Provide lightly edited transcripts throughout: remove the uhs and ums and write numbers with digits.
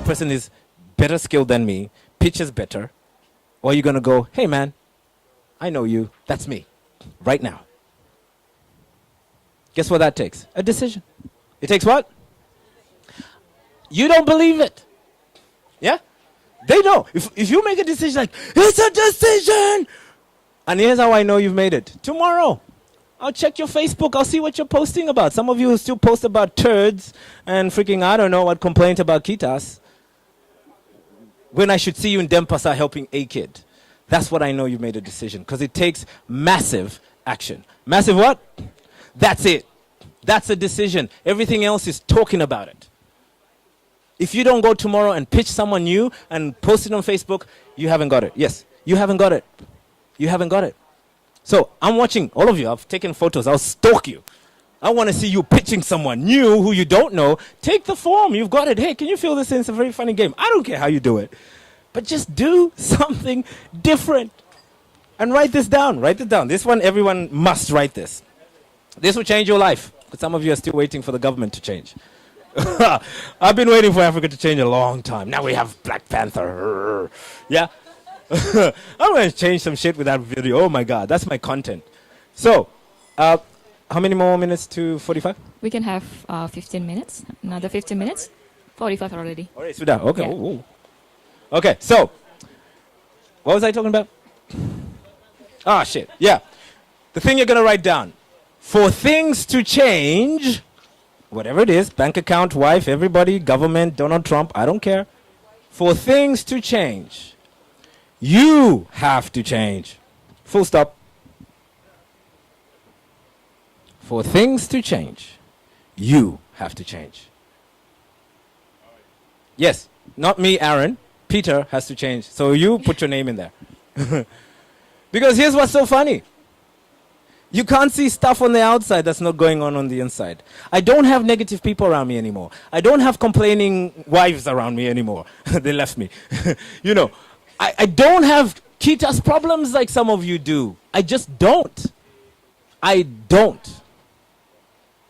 person is better skilled than me, pitches better, or are you going to go, hey man, I know you, that's me, right now? Guess what that takes? A decision. It takes what? You don't believe it. Yeah? They know. If you make a decision like, it's a decision! And here's how I know you've made it. Tomorrow, I'll check your Facebook. I'll see what you're posting about. Some of you still post about turds and freaking, I don't know what, complaint about Kitas. When I should see you in Dempasa helping a kid. That's what I know you've made a decision. Because it takes massive action. Massive what? That's it. That's a decision. Everything else is talking about it. If you don't go tomorrow and pitch someone new and post it on Facebook, you haven't got it. Yes, you haven't got it. You haven't got it. So I'm watching all of you. I've taken photos. I'll stalk you. I want to see you pitching someone new who you don't know. Take the form. You've got it. Hey, can you fill this in? It's a very funny game. I don't care how you do it. But just do something different. And write this down. Write it down. This one, everyone must write this. This will change your life. But some of you are still waiting for the government to change. I've been waiting for Africa to change a long time. Now we have Black Panther. Yeah? I'm going to change some shit with that video. Oh my God, that's my content. So, how many more minutes to 45? We can have 15 minutes. Another 15 minutes. 45 already. All right, so that. Okay. Yeah. Ooh. Okay, so, what was I talking about? Ah, shit. Yeah. The thing you're going to write down. For things to change, whatever it is, bank account, wife, everybody, government, Donald Trump, I don't care. For things to change, you have to change. Full stop. For things to change, you have to change. Yes, not me, Aaron. Peter has to change. So you put your name in there. Because here's what's so funny. You can't see stuff on the outside that's not going on the inside. I don't have negative people around me anymore. I don't have complaining wives around me anymore. They left me. You know, I don't have Kitas problems like some of you do. I just don't. I don't.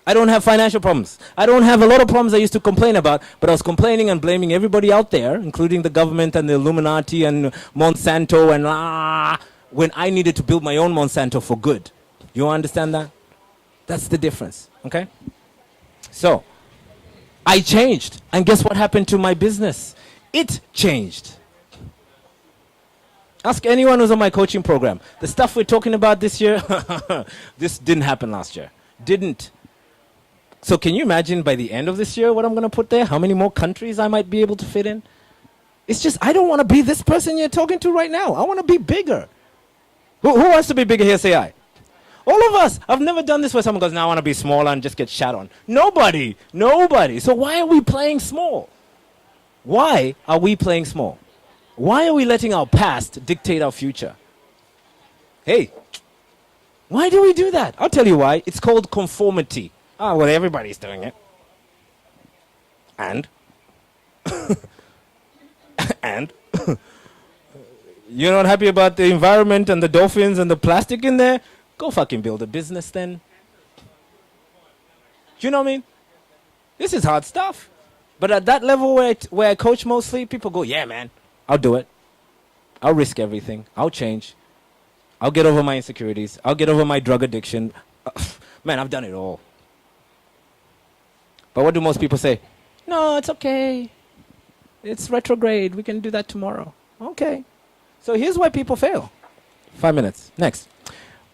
I don't have financial problems. I don't have a lot of problems I used to complain about, but I was complaining and blaming everybody out there, including the government and the Illuminati and Monsanto and when I needed to build my own Monsanto for good. You understand that? That's the difference, okay? So, I changed, and guess what happened to my business? It changed. Ask anyone who's on my coaching program. The stuff we're talking about this year, this didn't happen last year. Didn't. So can you imagine by the end of this year what I'm going to put there? How many more countries I might be able to fit in? It's just, I don't want to be this person you're talking to right now. I want to be bigger. Who wants to be bigger here? Say I. All of us. I've never done this where someone goes, now I want to be smaller and just get shat on. Nobody. Nobody. So why are we playing small? Why are we playing small? Why are we letting our past dictate our future? Hey, why do we do that? I'll tell you why. It's called conformity. Oh, well, everybody's doing it. And? And? You're not happy about the environment and the dolphins and the plastic in there? Go fucking build a business then. Do you know what I mean? This is hard stuff. But at that level where I coach mostly, people go, yeah, man, I'll do it. I'll risk everything. I'll change. I'll get over my insecurities. I'll get over my drug addiction. Man, I've done it all. But what do most people say? No, it's okay. It's retrograde. We can do that tomorrow. Okay. So here's why people fail. 5 minutes. Next.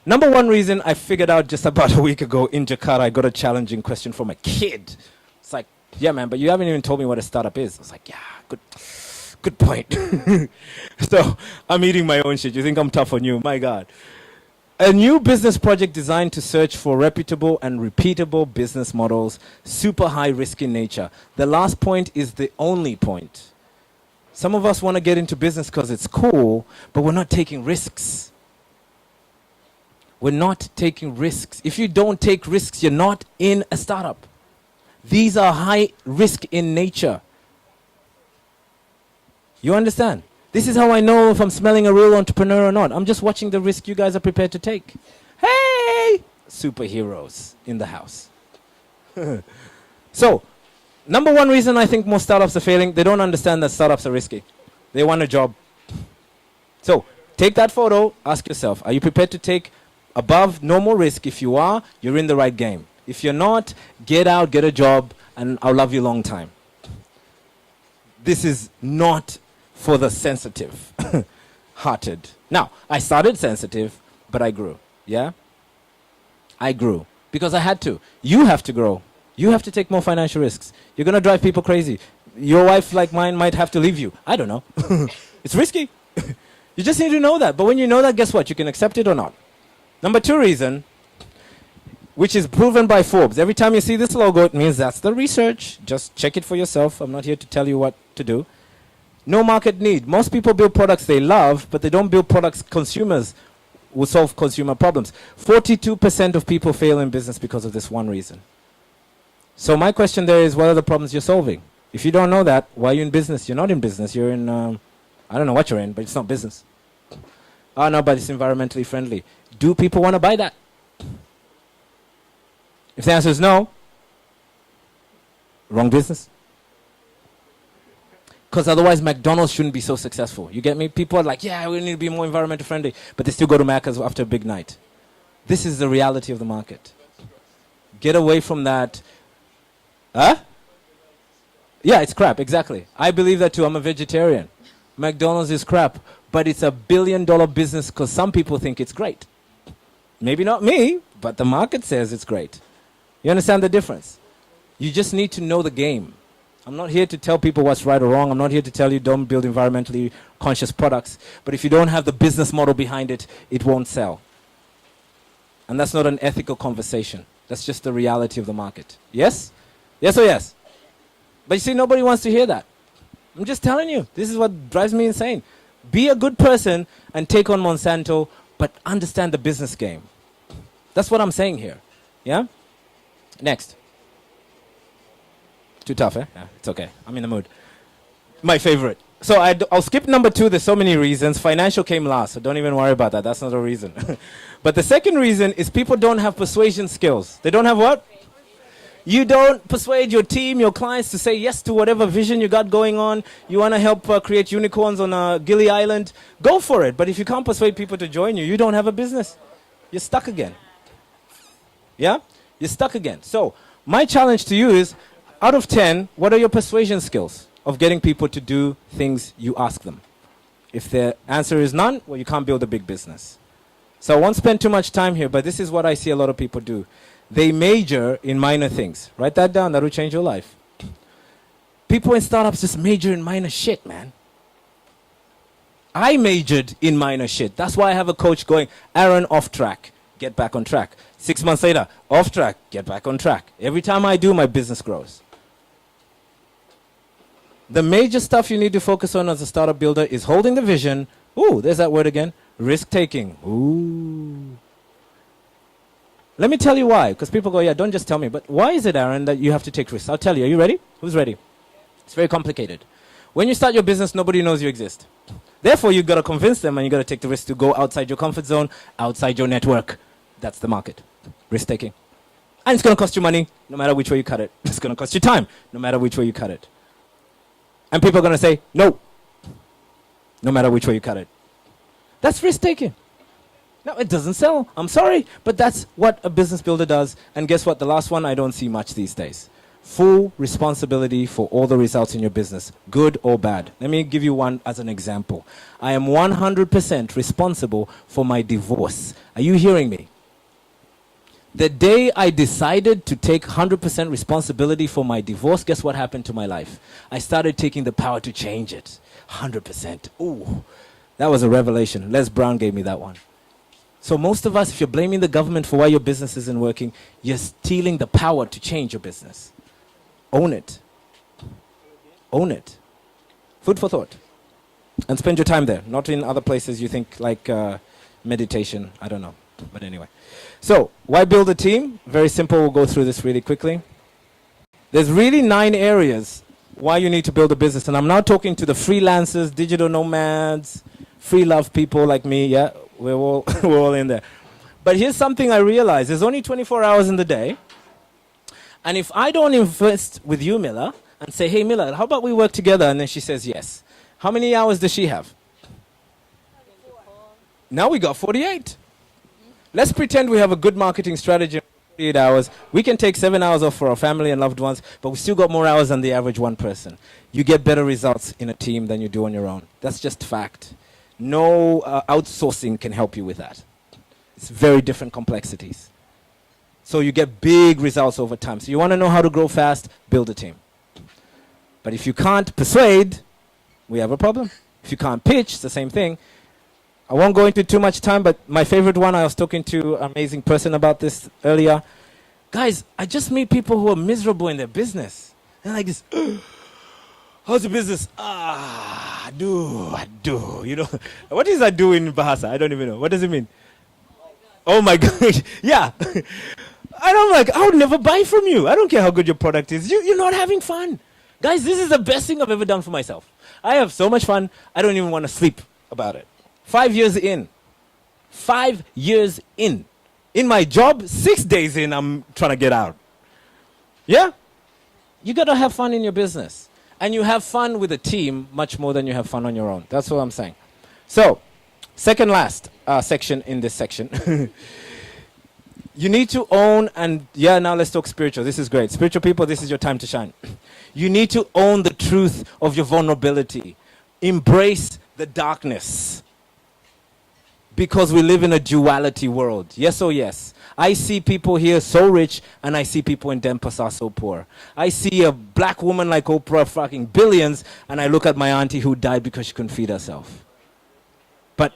Number one reason I figured out just about a week ago in Jakarta, I got a challenging question from a kid. It's like, yeah, man, but you haven't even told me what a startup is. I was like, yeah, good point. So I'm eating my own shit. You think I'm tough on you? My God. A new business project designed to search for reputable and repeatable business models, super high risk in nature. The last point is the only point. Some of us want to get into business because it's cool, but we're not taking risks. We're not taking risks. If you don't take risks, you're not in a startup. These are high risk in nature. You understand? This is how I know if I'm smelling a real entrepreneur or not. I'm just watching the risk you guys are prepared to take. Hey! Superheroes in the house. So, Number one reason I think most startups are failing, they don't understand that startups are risky. They want a job. So take that photo, ask yourself, are you prepared to take above normal risk? If you are, you're in the right game. If you're not, get out, get a job, and I'll love you a long time. This is not for the sensitive hearted. Now, I started sensitive, but I grew. Yeah? I grew because I had to. You have to grow. You have to take more financial risks. You're going to drive people crazy. Your wife, like mine, might have to leave you. I don't know. It's risky. You just need to know that. But when you know that, guess what? You can accept it or not. Number two reason, which is proven by Forbes. Every time you see this logo, it means that's the research. Just check it for yourself. I'm not here to tell you what to do. No market need. Most people build products they love, but they don't build products consumers will solve consumer problems. 42% of people fail in business because of this one reason. So my question there is, what are the problems you're solving? If you don't know that, why are you in business? You're not in business. You're in, I don't know what you're in, but it's not business. Oh, no, but it's environmentally friendly. Do people want to buy that? If the answer is no, wrong business. Because otherwise McDonald's shouldn't be so successful. You get me? People are like, yeah, we need to be more environmentally friendly, but they still go to Macca's after a big night. This is the reality of the market. Get away from that. Huh? Yeah, it's crap, exactly. I believe that too. I'm a vegetarian. McDonald's is crap, but it's $1 billion business because some people think it's great. Maybe not me, but the market says it's great. You understand the difference? You just need to know the game. I'm not here to tell people what's right or wrong. I'm not here to tell you don't build environmentally conscious products. But if you don't have the business model behind it, it won't sell. And that's not an ethical conversation. That's just the reality of the market. Yes? Yes or yes? But you see, nobody wants to hear that. I'm just telling you. This is what drives me insane. Be a good person and take on Monsanto, but understand the business game. That's what I'm saying here. Yeah? Next. Too tough, eh? Yeah, it's okay. I'm in the mood. My favorite. So I'll skip number 2. There's so many reasons. Financial came last, so don't even worry about that. That's not a reason. But the second reason is people don't have persuasion skills. They don't have what? You don't persuade your team, your clients to say yes to whatever vision you got going on. You want to help create unicorns on Gili Island. Go for it. But if you can't persuade people to join you, you don't have a business. You're stuck again. Yeah? You're stuck again. So my challenge to you is, out of 10, what are your persuasion skills of getting people to do things you ask them? If the answer is none, well, you can't build a big business. So I won't spend too much time here, but this is what I see a lot of people do. They major in minor things. Write that down. That will change your life. People in startups just major in minor shit, man. I majored in minor shit. That's why I have a coach going, Aaron, off track. Get back on track. 6 months later, off track. Get back on track. Every time I do, my business grows. The major stuff you need to focus on as a startup builder is holding the vision. Ooh, there's that word again. Risk-taking. Ooh. Let me tell you why. Because people go, yeah, don't just tell me. But why is it, Aaron, that you have to take risks? I'll tell you. Are you ready? Who's ready? It's very complicated. When you start your business, nobody knows you exist. Therefore, you've got to convince them and you've got to take the risk to go outside your comfort zone, outside your network. That's the market. Risk-taking. And it's going to cost you money, no matter which way you cut it. It's going to cost you time, no matter which way you cut it. And people are going to say, no, no matter which way you cut it. That's risk-taking. No, it doesn't sell. I'm sorry, but that's what a business builder does. And guess what? The last one I don't see much these days. Full responsibility for all the results in your business, good or bad. Let me give you one as an example. I am 100% responsible for my divorce. Are you hearing me? The day I decided to take 100% responsibility for my divorce, guess what happened to my life? I started taking the power to change it. 100%. Ooh, that was a revelation. Les Brown gave me that one. So most of us, if you're blaming the government for why your business isn't working, you're stealing the power to change your business. Own it. Own it. Food for thought. And spend your time there, not in other places you think like meditation. I don't know. But anyway. So, why build a team? Very simple. We'll go through this really quickly. There's really 9 areas why you need to build a business. And I'm now talking to the freelancers, digital nomads, free love people like me. Yeah, we're all, we're all in there. But here's something I realized. There's only 24 hours in the day. And if I don't invest with you, Miller, and say, hey, Miller, how about we work together? And then she says yes. How many hours does she have? Now we got 48. Let's pretend we have a good marketing strategy. 48 hours. We can take 7 hours off for our family and loved ones, but we still got more hours than the average one person. You get better results in a team than you do on your own. That's just fact. No outsourcing can help you with that. It's very different complexities. So you get big results over time. So you want to know how to grow fast, build a team. But if you can't persuade, we have a problem. If you can't pitch, it's the same thing. I won't go into too much time, but my favorite one, I was talking to an amazing person about this earlier. Guys, I just meet people who are miserable in their business. They're like this, how's the business? I do. You know, what does that do in Bahasa? I don't even know. What does it mean? Oh my God, yeah. And I'm like, I would never buy from you. I don't care how good your product is. You're not having fun. Guys, this is the best thing I've ever done for myself. I have so much fun, I don't even want to sleep about it. 5 years in. 5 years in. In my job, 6 days in, I'm trying to get out. Yeah? You got to have fun in your business. And you have fun with a team much more than you have fun on your own. That's what I'm saying. So, second last section in this section. You need to own, and yeah, now let's talk spiritual. This is great. Spiritual people, this is your time to shine. You need to own the truth of your vulnerability. Embrace the darkness. Because we live in a duality world. Yes, oh yes. I see people here so rich, and I see people in Denpasar so poor. I see a black woman like Oprah fucking billions, and I look at my auntie who died because she couldn't feed herself. But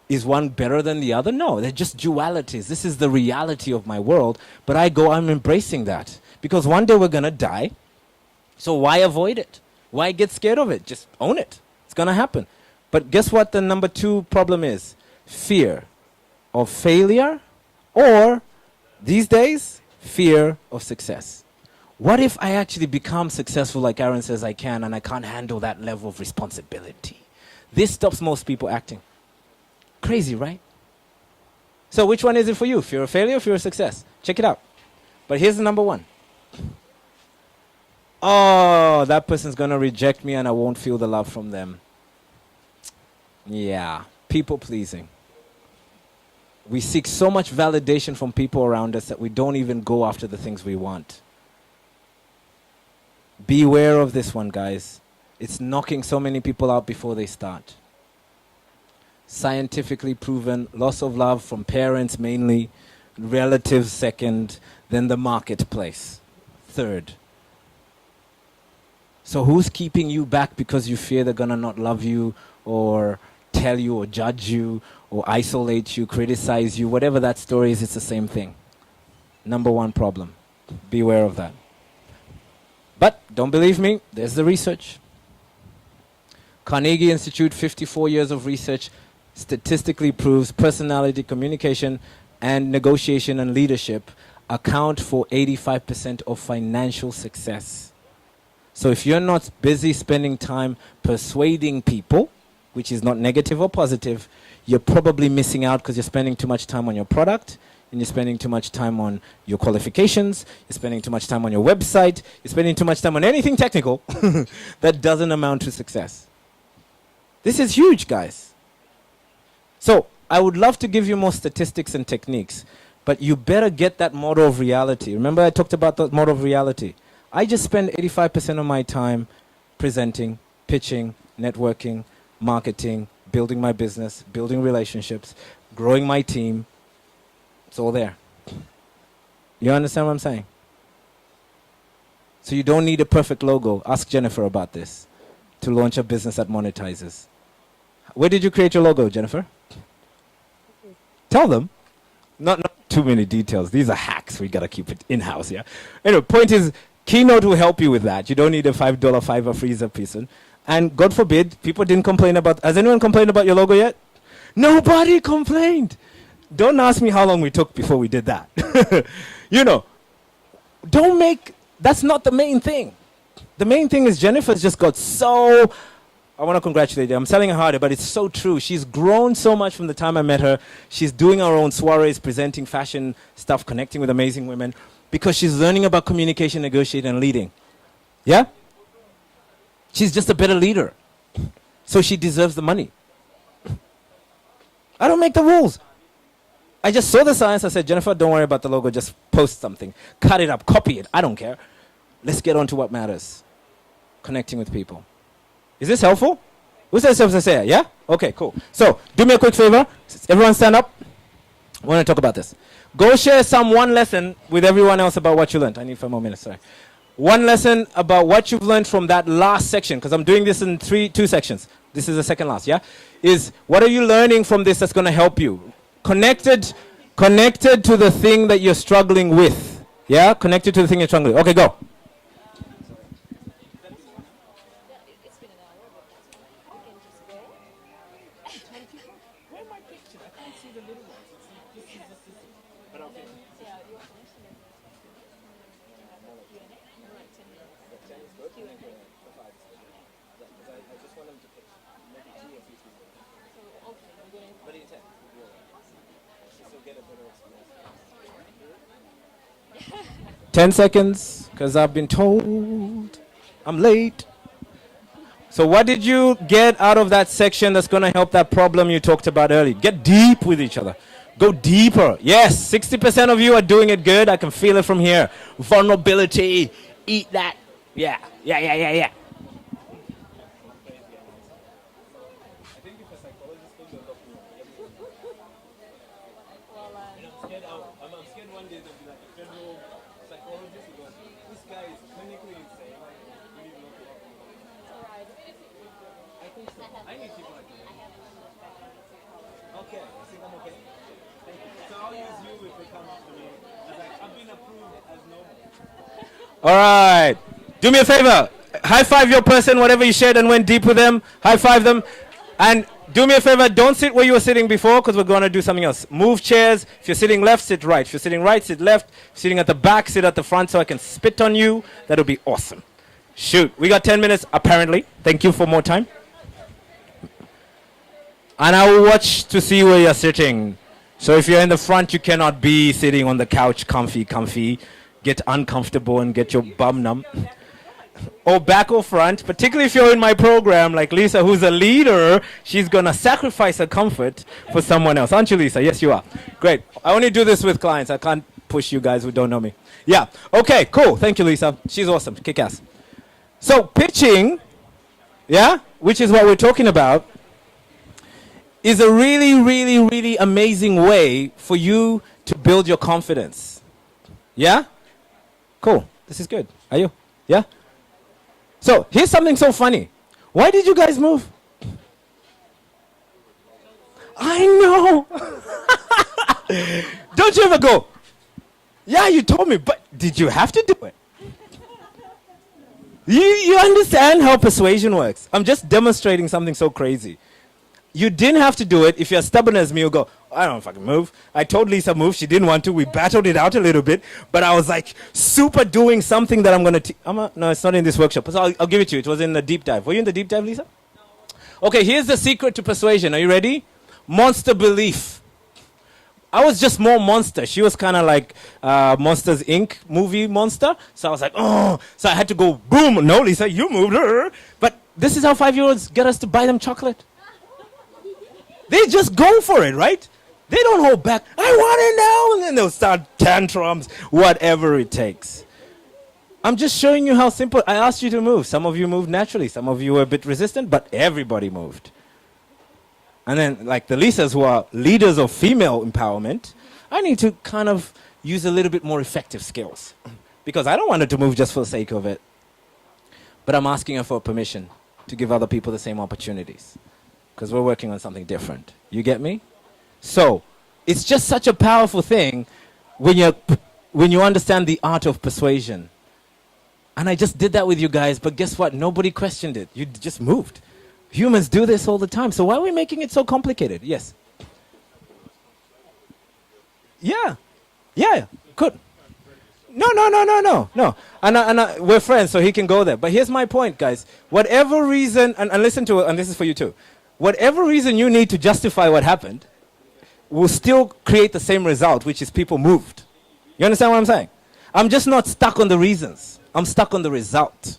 is one better than the other? No, they're just dualities. This is the reality of my world. But I'm embracing that. Because one day we're going to die. So why avoid it? Why get scared of it? Just own it. It's going to happen. But guess what the number 2 problem is? Fear of failure, or these days, fear of success. What if I actually become successful like Aaron says I can, and I can't handle that level of responsibility? This stops most people acting. Crazy, right? So which one is it for you? Fear of failure or fear of success? Check it out. But here's the number 1. Oh, that person's going to reject me and I won't feel the love from them. Yeah, people pleasing. We seek so much validation from people around us that we don't even go after the things we want. Beware of this one, guys. It's knocking so many people out before they start. Scientifically proven, loss of love from parents mainly, relatives second, then the marketplace third. So who's keeping you back because you fear they're gonna not love you or tell you or judge you or isolate you, criticize you, whatever that story is, it's the same thing. Number 1 problem. Beware of that. But don't believe me, there's the research. Carnegie Institute, 54 years of research, statistically proves personality, communication, and negotiation and leadership account for 85% of financial success. So if you're not busy spending time persuading people, which is not negative or positive, you're probably missing out because you're spending too much time on your product, and you're spending too much time on your qualifications, you're spending too much time on your website, you're spending too much time on anything technical that doesn't amount to success. This is huge, guys. So I would love to give you more statistics and techniques, but you better get that model of reality. Remember I talked about that model of reality. I just spend 85% of my time presenting, pitching, networking, marketing, building my business, building relationships, growing my team. It's all there. You understand what I'm saying? So you don't need a perfect logo. Ask Jennifer about this to launch a business that monetizes. Where did you create your logo, Jennifer? Tell them. Not too many details. These are hacks. We got to keep it in-house, yeah? Anyway, point is, Keynote will help you with that. You don't need a $5 Fiverr freezer person. And God forbid, people didn't complain about... Has anyone complained about your logo yet? Nobody complained. Don't ask me how long we took before we did that. You know, don't make... That's not the main thing. The main thing is Jennifer's just got so... I want to congratulate her. I'm selling her harder, but it's so true. She's grown so much from the time I met her. She's doing her own soirees, presenting fashion stuff, connecting with amazing women. because she's learning about communication, negotiating, and leading. Yeah? She's just a better leader. So she deserves the money. I don't make the rules. I just saw the science. I said, Jennifer, don't worry about the logo. Just post something. Cut it up. Copy it. I don't care. Let's get on to what matters. Connecting with people. Is this helpful? Who says something to say? Yeah? Okay, cool. So, do me a quick favor. Everyone stand up. I want to talk about this. Go share one lesson with everyone else about what you learned. I need 5 more minutes, sorry. One lesson about what you've learned from that last section, because I'm doing this in two sections. This is the second last, yeah? Is what are you learning from this that's going to help you? Connected to the thing that you're struggling with. Yeah? Connected to the thing you're struggling with. Okay, go. Ten seconds, because I've been told I'm late. So what did you get out of that section that's going to help that problem you talked about earlier? Get deep with each other. Go deeper. Yes, 60% of you are doing it good. I can feel it from here. Vulnerability. Eat that. Yeah. All right. Do me a favor. High five your person, whatever you shared and went deep with them. High five them. And do me a favor. Don't sit where you were sitting before, because we're going to do something else. Move chairs. If you're sitting left, sit right. If you're sitting right, sit left. If you're sitting at the back, sit at the front so I can spit on you. That'll be awesome. Shoot. We got 10 minutes, apparently. Thank you for more time. And I will watch to see where you're sitting. So if you're in the front, you cannot be sitting on the couch comfy. Get uncomfortable and get your bum numb. Or back or front, particularly if you're in my program, like Lisa, who's a leader, she's going to sacrifice her comfort for someone else. Aren't you, Lisa? Yes, you are. Great. I only do this with clients. I can't push you guys who don't know me. Yeah. Okay, cool. Thank you, Lisa. She's awesome. Kick ass. So pitching, yeah, which is what we're talking about, is a really amazing way for you to build your confidence. Yeah? Cool. This is good. Are you? Yeah? So, here's something so funny. Why did you guys move? I know. Don't you ever go, yeah, you told me, but did you have to do it? You understand how persuasion works. I'm just demonstrating something so crazy. You didn't have to do it. If you're stubborn as me, you'll go, I don't fucking move. I told Lisa move. She didn't want to. We battled it out a little bit. But I was like super doing something that I'm going to no, it's not in this workshop. So I'll give it to you. It was in the deep dive. Were you in the deep dive, Lisa? Okay, here's the secret to persuasion. Are you ready? Monster belief. I was just more monster. She was kind of like Monsters, Inc. movie monster. So I was like, oh. So I had to go, boom. No, Lisa, you moved her. But this is how 5-year-olds get us to buy them chocolate. They just go for it, right? They don't hold back. I want it now. And then they'll start tantrums, whatever it takes. I'm just showing you how simple. I asked you to move. Some of you moved naturally. Some of you were a bit resistant, but everybody moved. And then, like the Lisas who are leaders of female empowerment, I need to kind of use a little bit more effective skills. Because I don't want her to move just for the sake of it. But I'm asking her for permission to give other people the same opportunities. Because we're working on something different. You get me? So, it's just such a powerful thing when you understand the art of persuasion. And I just did that with you guys, but guess what? Nobody questioned it. You just moved. Humans do this all the time. So why are we making it so complicated? Yes. Yeah. Yeah. Good. No. And we're friends, so he can go there. But here's my point, guys. Whatever reason, and listen to it, and this is for you too. Whatever reason you need to justify what happened will still create the same result, which is people moved. You understand what I'm saying? I'm just not stuck on the reasons. I'm stuck on the result.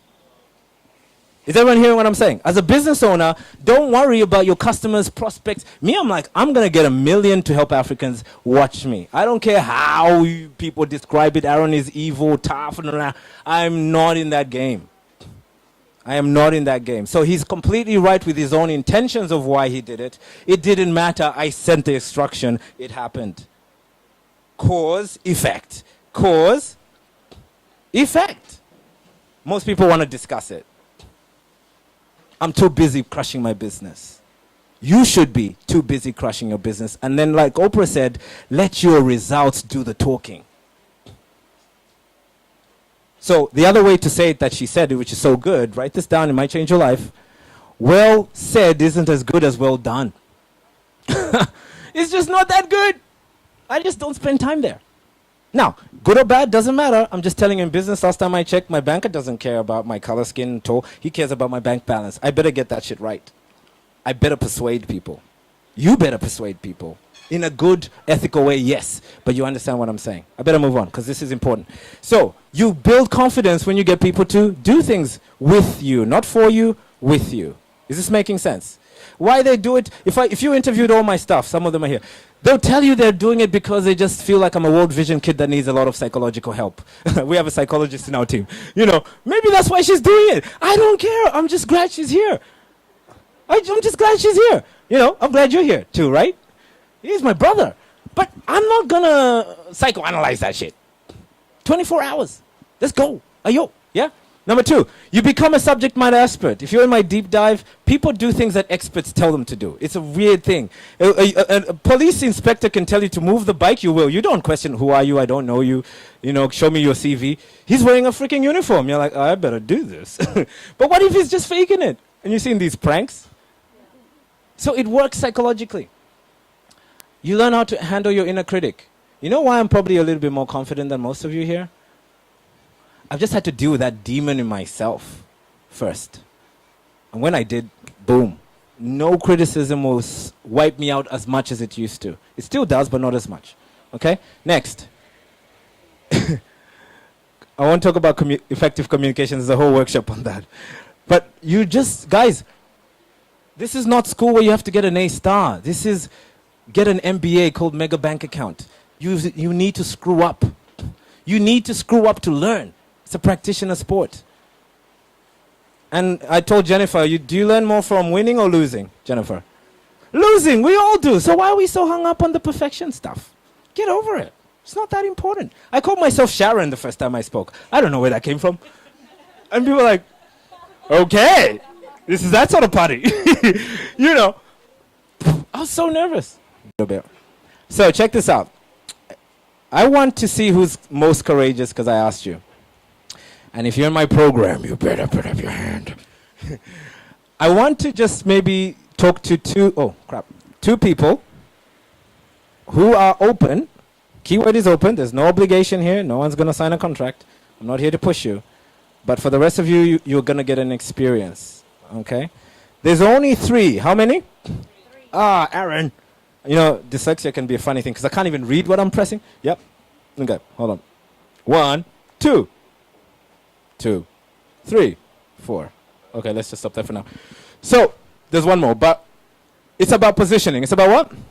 Is everyone hearing what I'm saying? As a business owner, don't worry about your customers, prospects. Me, I'm like, I'm going to get 1 million to help Africans. Watch me. I don't care how people describe it. Aaron is evil, tough. I'm not in that game. I am not in that game. So he's completely right with his own intentions of why he did it. It didn't matter. I sent the instruction. It happened. Cause, effect. Cause, effect. Most people want to discuss it. I'm too busy crushing my business. You should be too busy crushing your business. And then, like Oprah said, let your results do the talking. So the other way to say it that she said it, which is so good, write this down, it might change your life. Well said isn't as good as well done. It's just not that good. I just don't spend time there. Now, good or bad, doesn't matter. I'm just telling you, in business, last time I checked, my banker doesn't care about my color, skin, toe. He cares about my bank balance. I better get that shit right. I better persuade people. You better persuade people. In a good, ethical way, yes. But you understand what I'm saying. I better move on, because this is important. So, you build confidence when you get people to do things with you. Not for you, with you. Is this making sense? Why they do it, if you interviewed all my staff, some of them are here, they'll tell you they're doing it because they just feel like I'm a World Vision kid that needs a lot of psychological help. We have a psychologist in our team. You know, maybe that's why she's doing it. I don't care. I'm just glad she's here. I'm just glad she's here. You know, I'm glad you're here too, right? He's my brother. But I'm not gonna psychoanalyze that shit. 24 hours. Let's go. Ayo. Yeah? Number 2, you become a subject matter expert. If you're in my deep dive, people do things that experts tell them to do. It's a weird thing. A police inspector can tell you to move the bike, you will. You don't question, who are you? I don't know you. You know, show me your CV. He's wearing a freaking uniform. You're like, I better do this. But what if he's just faking it? And you've seen these pranks? So it works psychologically. You learn how to handle your inner critic. You know why I'm probably a little bit more confident than most of you here? I've just had to deal with that demon in myself first. And when I did, boom. No criticism will wipe me out as much as it used to. It still does, but not as much. Okay? Next. I want to talk about effective communication. There's a whole workshop on that. But you just, guys, this is not school where you have to get an A star. This is get an MBA called Mega Bank Account. You need to screw up. You need to screw up to learn. It's a practitioner sport. And I told Jennifer, do you learn more from winning or losing, Jennifer? Losing, we all do. So why are we so hung up on the perfection stuff? Get over it. It's not that important. I called myself Sharon the first time I spoke. I don't know where that came from. And people were like, okay, this is that sort of party. You know, I was so nervous. So check this out. I want to see who's most courageous because I asked you. And if you're in my program, you better put up your hand. I want to just maybe talk to two people who are open. Keyword is open. There's no obligation here. No one's going to sign a contract. I'm not here to push you. But for the rest of you, you're going to get an experience. Okay? There's only 3. How many? 3. Ah, Aaron. You know, dyslexia can be a funny thing because I can't even read what I'm pressing. Yep. Okay, hold on. 1, 2. 2, 3, 4. Okay, let's just stop there for now. So, there's one more, but it's about positioning. It's about what? Position.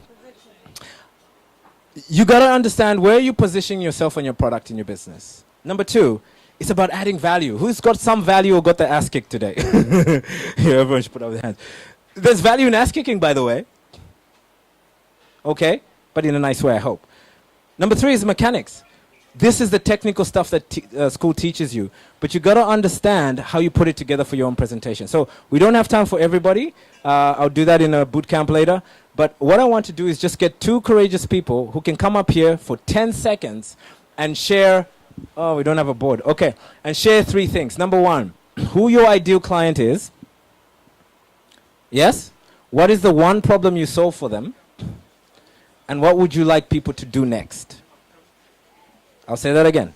You got to understand where you position yourself and your product in your business. Number 2, it's about adding value. Who's got some value or got their ass kicked today? Here, everyone should put up their hands. There's value in ass kicking, by the way. Okay? But in a nice way, I hope. Number 3 is mechanics. This is the technical stuff that school teaches you. But you got to understand how you put it together for your own presentation. So we don't have time for everybody. I'll do that in a boot camp later. But what I want to do is just get 2 courageous people who can come up here for 10 seconds and share. Oh, we don't have a board. Okay. And share 3 things. Number 1, who your ideal client is. Yes? What is the one problem you solve for them? And what would you like people to do next? I'll say that again.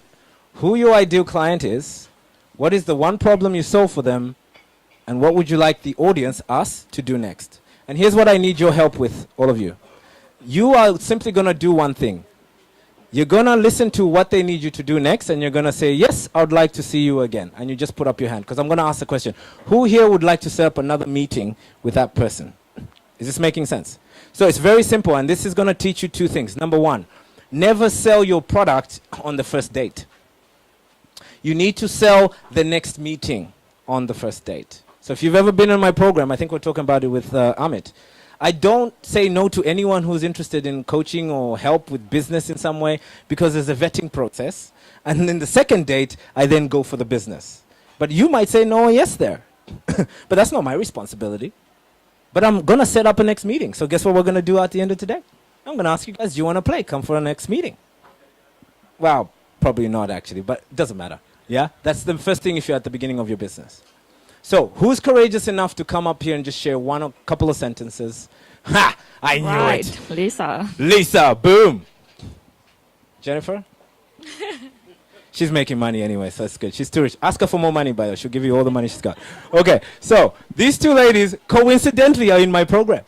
Who your ideal client is, what is the one problem you solve for them, and what would you like the audience, us, to do next? And here's what I need your help with, all of you. You are simply going to do one thing. You're going to listen to what they need you to do next, and you're going to say, yes, I would like to see you again. And you just put up your hand, because I'm going to ask the question. Who here would like to set up another meeting with that person? Is this making sense? So it's very simple, and this is going to teach you two things. Number one, never sell your product on the first date. You need to sell the next meeting on the first date. So if you've ever been in my program, I think we're talking about it with Amit. I don't say no to anyone who's interested in coaching or help with business in some way, because there's a vetting process. And in the second date, I then go for the business. But you might say no or yes there. But that's not my responsibility. But I'm going to set up a next meeting. So guess what we're going to do at the end of today? I'm going to ask you guys, do you want to play? Come for a next meeting. Well, probably not actually, but it doesn't matter. Yeah? That's the first thing if you're at the beginning of your business. So, who's courageous enough to come up here and just share one or couple of sentences? Ha! I knew it. Lisa. Lisa, boom. Jennifer? She's making money anyway, so that's good. She's too rich. Ask her for more money, by the way. She'll give you all the money she's got. Okay, so these two ladies coincidentally are in my program.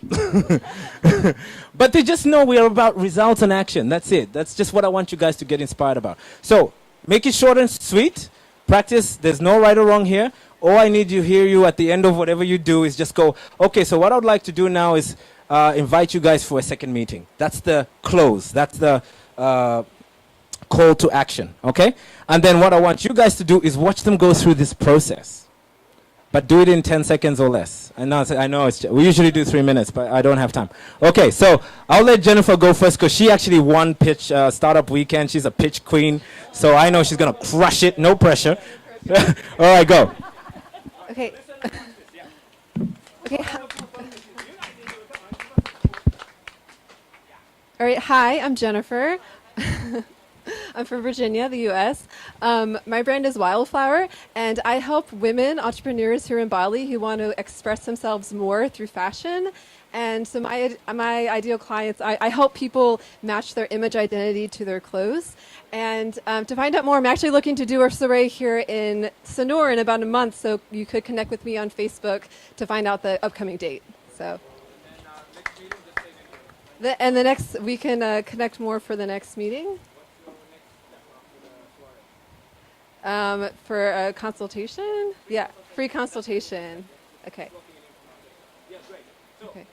But they just know we are about results and action. That's it. That's just what I want you guys to get inspired about. So, make it short and sweet. Practice. There's no right or wrong here. All I need to hear you at the end of whatever you do is just go, okay, so what I would like to do now is invite you guys for a second meeting. That's the close. That's the call to action, okay? And then what I want you guys to do is watch them go through this process. But do it in 10 seconds or less. I know we usually do 3 minutes, but I don't have time. Okay, so I'll let Jennifer go first because she actually won Pitch Startup Weekend. She's a pitch queen, so I know she's going to crush it. No pressure. All right, go. Okay. Okay. All right. Hi, I'm Jennifer. I'm from Virginia, the U.S. My brand is Wildflower, and I help women entrepreneurs here in Bali who want to express themselves more through fashion. And so my ideal clients, I help people match their image identity to their clothes. And to find out more, I'm actually looking to do a soiree here in Sanur in about a month, so you could connect with me on Facebook to find out the upcoming date. So, and the next, we can connect more for the next meeting. For a consultation? Yeah, free consultation. Okay. Okay.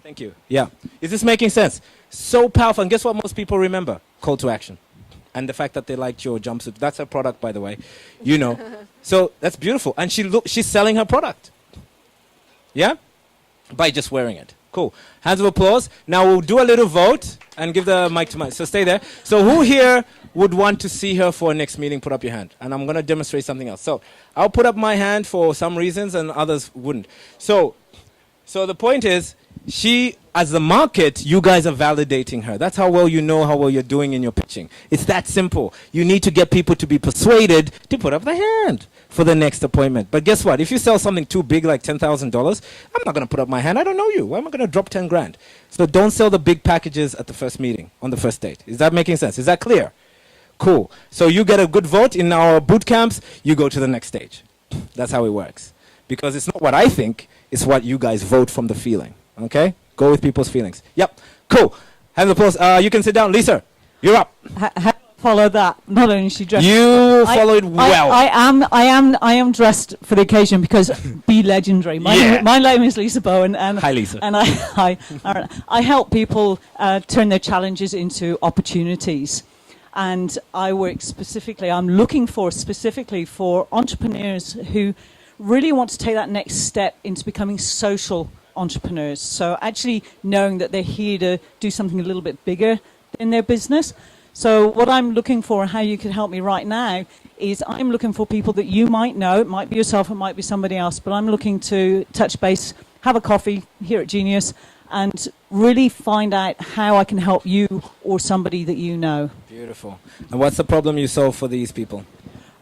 Thank you. Yeah. Is this making sense? So powerful. And guess what most people remember? Call to action. And the fact that they liked your jumpsuit. That's her product, by the way. You know. So that's beautiful. And she's selling her product. Yeah? By just wearing it. Cool. Hands of applause. Now we'll do a little vote and give the mic to Mike. So stay there. So who here would want to see her for a next meeting? Put up your hand. And I'm going to demonstrate something else. So I'll put up my hand for some reasons and others wouldn't. So the point is, she, as the market, you guys are validating her. That's how well you know how well you're doing in your pitching. It's that simple. You need to get people to be persuaded to put up their hand for the next appointment. But guess what? If you sell something too big like $10,000, I'm not going to put up my hand. I don't know you. Why am I going to drop 10 grand? So don't sell the big packages at the first meeting, on the first date. Is that making sense? Is that clear? Cool. So you get a good vote in our boot camps, you go to the next stage. That's how it works. Because it's not what I think, it's what you guys vote from the feeling. Okay? Go with people's feelings. Yep. Cool. Hands applause. You can sit down. Lisa, you're up. Follow that. Not only is she dressed. You followed well. I am dressed for the occasion because be legendary. My name is Lisa Bowen, and hi, Lisa. And I help people turn their challenges into opportunities. And I work specifically. I'm looking for specifically for entrepreneurs who really want to take that next step into becoming social entrepreneurs. So actually knowing that they're here to do something a little bit bigger in their business. So what I'm looking for and how you can help me right now is I'm looking for people that you might know. It might be yourself, it might be somebody else, but I'm looking to touch base, have a coffee here at Genius, and really find out how I can help you or somebody that you know. Beautiful. And what's the problem you solve for these people?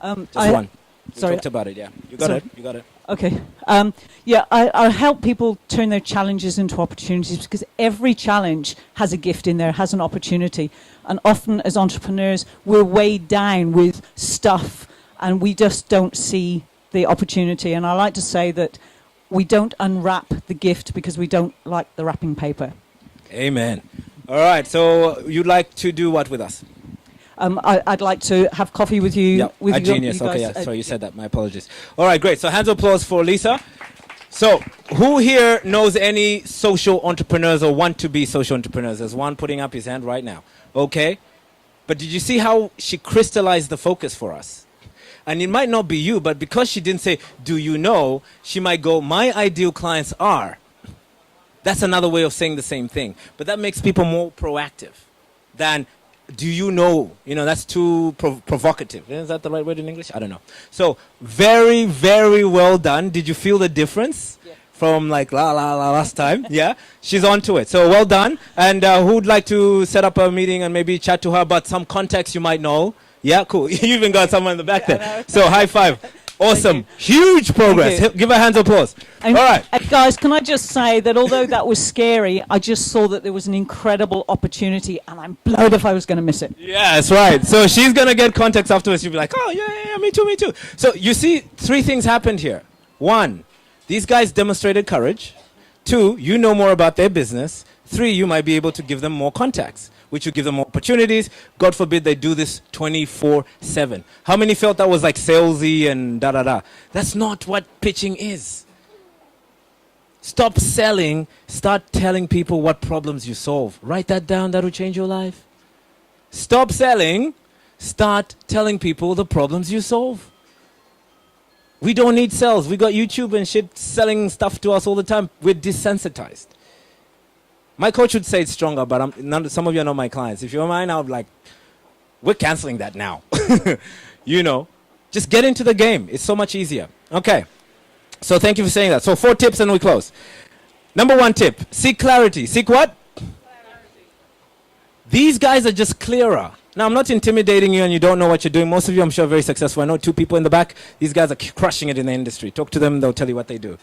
Just one. We Sorry. talked about it, yeah. You got Sorry. it. You got it. Okay. I help people turn their challenges into opportunities because every challenge has a gift in there, has an opportunity. And often as entrepreneurs, we're weighed down with stuff and we just don't see the opportunity. And I like to say that we don't unwrap the gift because we don't like the wrapping paper. Amen. All right. So you'd like to do what with us? I'd like to have coffee with you. Yeah, with at you, Genius. you guys. Okay, yeah. Sorry, you said that. My apologies. All right, great. So hands of applause for Lisa. So who here knows any social entrepreneurs or want to be social entrepreneurs? There's one putting up his hand right now. Okay. But did you see how she crystallized the focus for us? And it might not be you, but because she didn't say, do you know, she might go, my ideal clients are. That's another way of saying the same thing. But that makes people more proactive than, do you know? You know, that's too provocative. Is that the right word in English? I don't know. So, very, very well done. Did you feel the difference from like last time? Yeah? She's on to it. So, well done. And who'd like to set up a meeting and maybe chat to her about some context you might know? Yeah, cool. You even got someone in the back there. So, high five. Awesome. Huge progress. Give her hands of applause. And, all right. Guys, can I just say that although that was scary, I just saw that there was an incredible opportunity and I'm blowed if I was going to miss it. Yeah, that's right. So she's going to get context afterwards. She'll be like, oh, yeah, me too. So you see, 3 things happened here. 1, these guys demonstrated courage. 2, you know more about their business. 3, you might be able to give them more contacts, which will give them opportunities. God forbid they do this 24/7. How many felt that was like salesy and da-da-da? That's not what pitching is. Stop selling. Start telling people what problems you solve. Write that down. That will change your life. Stop selling. Start telling people the problems you solve. We don't need sales. We got YouTube and shit selling stuff to us all the time. We're desensitized. My coach would say it's stronger, but some of you are not my clients. If you're mine, I'll be like, we're canceling that now. You know, just get into the game. It's so much easier. Okay. So thank you for saying that. So 4 tips and we close. Number 1 tip, seek clarity. Seek what? Clarity. These guys are just clearer. Now, I'm not intimidating you and you don't know what you're doing. Most of you, I'm sure, are very successful. I know 2 people in the back. These guys are crushing it in the industry. Talk to them, they'll tell you what they do.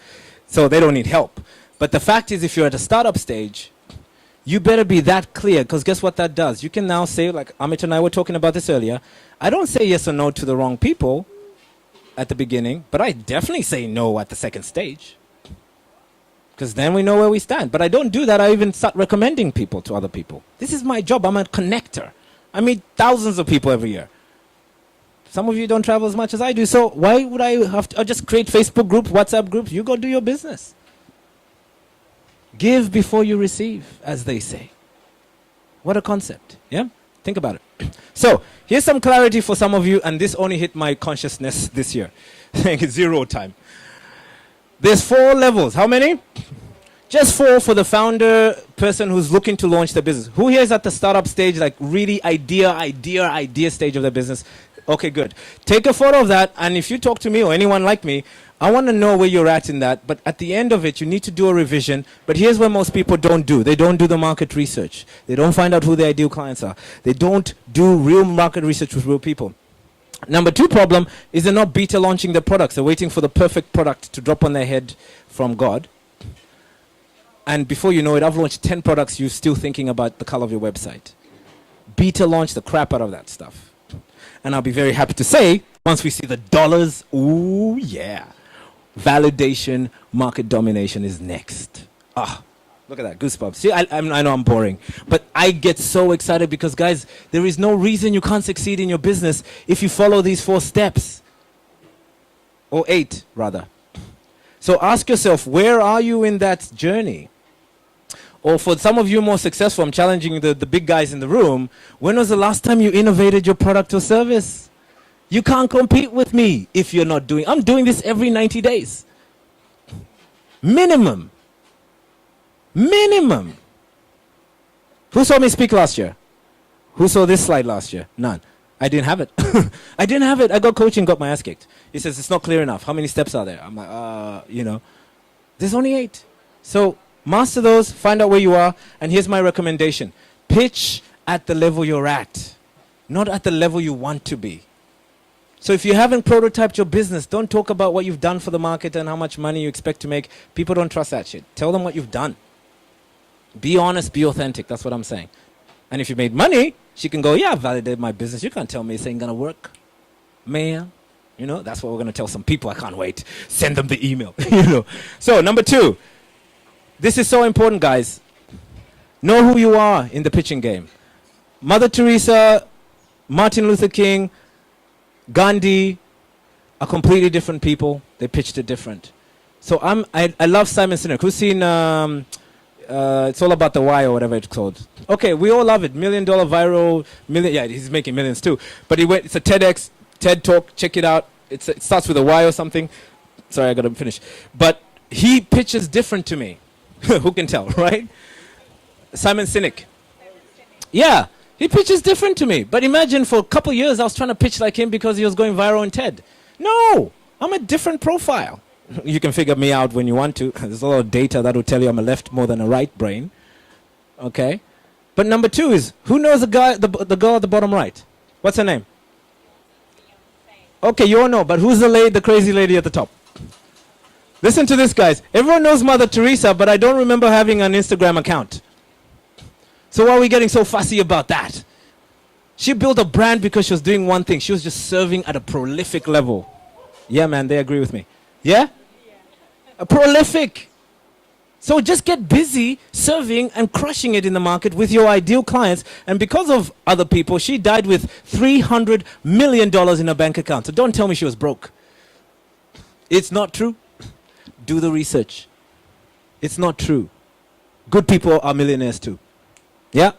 So they don't need help. But the fact is, if you're at a startup stage, you better be that clear, because guess what that does? You can now say, like Amit and I were talking about this earlier, I don't say yes or no to the wrong people at the beginning, but I definitely say no at the second stage. Because then we know where we stand. But I don't do that. I even start recommending people to other people. This is my job. I'm a connector. I meet thousands of people every year. Some of you don't travel as much as I do, so why would I have to just create Facebook groups, WhatsApp groups? You go do your business. Give before you receive, as they say. What a concept, yeah? Think about it. So, here's some clarity for some of you, and this only hit my consciousness this year. Thank you, 0 time. There's 4 levels. How many? Just 4 for the founder, person who's looking to launch their business. Who here is at the startup stage, like really idea stage of their business? Okay, good. Take a photo of that, and if you talk to me or anyone like me, I want to know where you're at in that. But at the end of it, you need to do a revision. But here's what most people don't do. They don't do the market research. They don't find out who their ideal clients are. They don't do real market research with real people. Number 2 problem is they're not beta launching their products. They're waiting for the perfect product to drop on their head from God. And before you know it, I've launched 10 products, you're still thinking about the color of your website. Beta launch the crap out of that stuff. And I'll be very happy to say, once we see the dollars, ooh, yeah. Validation, market domination is next. Look at that, goosebumps. See, I know I'm boring, but I get so excited because, guys, there is no reason you can't succeed in your business if you follow these 4 steps. Or 8, rather. So ask yourself, where are you in that journey? Or for some of you more successful, I'm challenging the big guys in the room, when was the last time you innovated your product or service? You can't compete with me if you're not doing. I'm doing this every 90 days. Minimum. Who saw me speak last year? Who saw this slide last year? None. I didn't have it. I didn't have it. I got coaching, got my ass kicked. He says, it's not clear enough. How many steps are there? I'm like, there's only 8. So master those, find out where you are, and here's my recommendation. Pitch at the level you're at, not at the level you want to be. So if you haven't prototyped your business, don't talk about what you've done for the market and how much money you expect to make. People don't trust that shit. Tell them what you've done. Be honest, be authentic. That's what I'm saying. And if you made money, she can go, yeah, I validated my business. You can't tell me this ain't going to work. Man, that's what we're going to tell some people. I can't wait. Send them the email. So number 2, this is so important, guys. Know who you are in the pitching game. Mother Teresa, Martin Luther King, Gandhi are completely different people. They pitched it different. So I love Simon Sinek. Who's seen It's All About the Why or whatever it's called? Okay, we all love it. $1 million viral, yeah, he's making millions too. But it's a TEDx, TED Talk. Check it out. It starts with a Y or something. Sorry, I got to finish. But he pitches different to me. Who can tell, right? Simon Sinek. Yeah. He pitches different to me. But imagine for a couple years I was trying to pitch like him because he was going viral on TED. No, I'm a different profile. You can figure me out when you want to. There's a lot of data that will tell you I'm a left more than a right brain. Okay? But number 2 is, who knows the girl at the bottom right? What's her name? Okay, you all know, but who's the crazy lady at the top? Listen to this, guys. Everyone knows Mother Teresa, but I don't remember having an Instagram account. So why are we getting so fussy about that? She built a brand because she was doing one thing. She was just serving at a prolific level. Yeah, man, they agree with me. Yeah? A prolific. So just get busy serving and crushing it in the market with your ideal clients. And because of other people, she died with $300 million in her bank account. So don't tell me she was broke. It's not true. Do the research. It's not true. Good people are millionaires too. Yeah?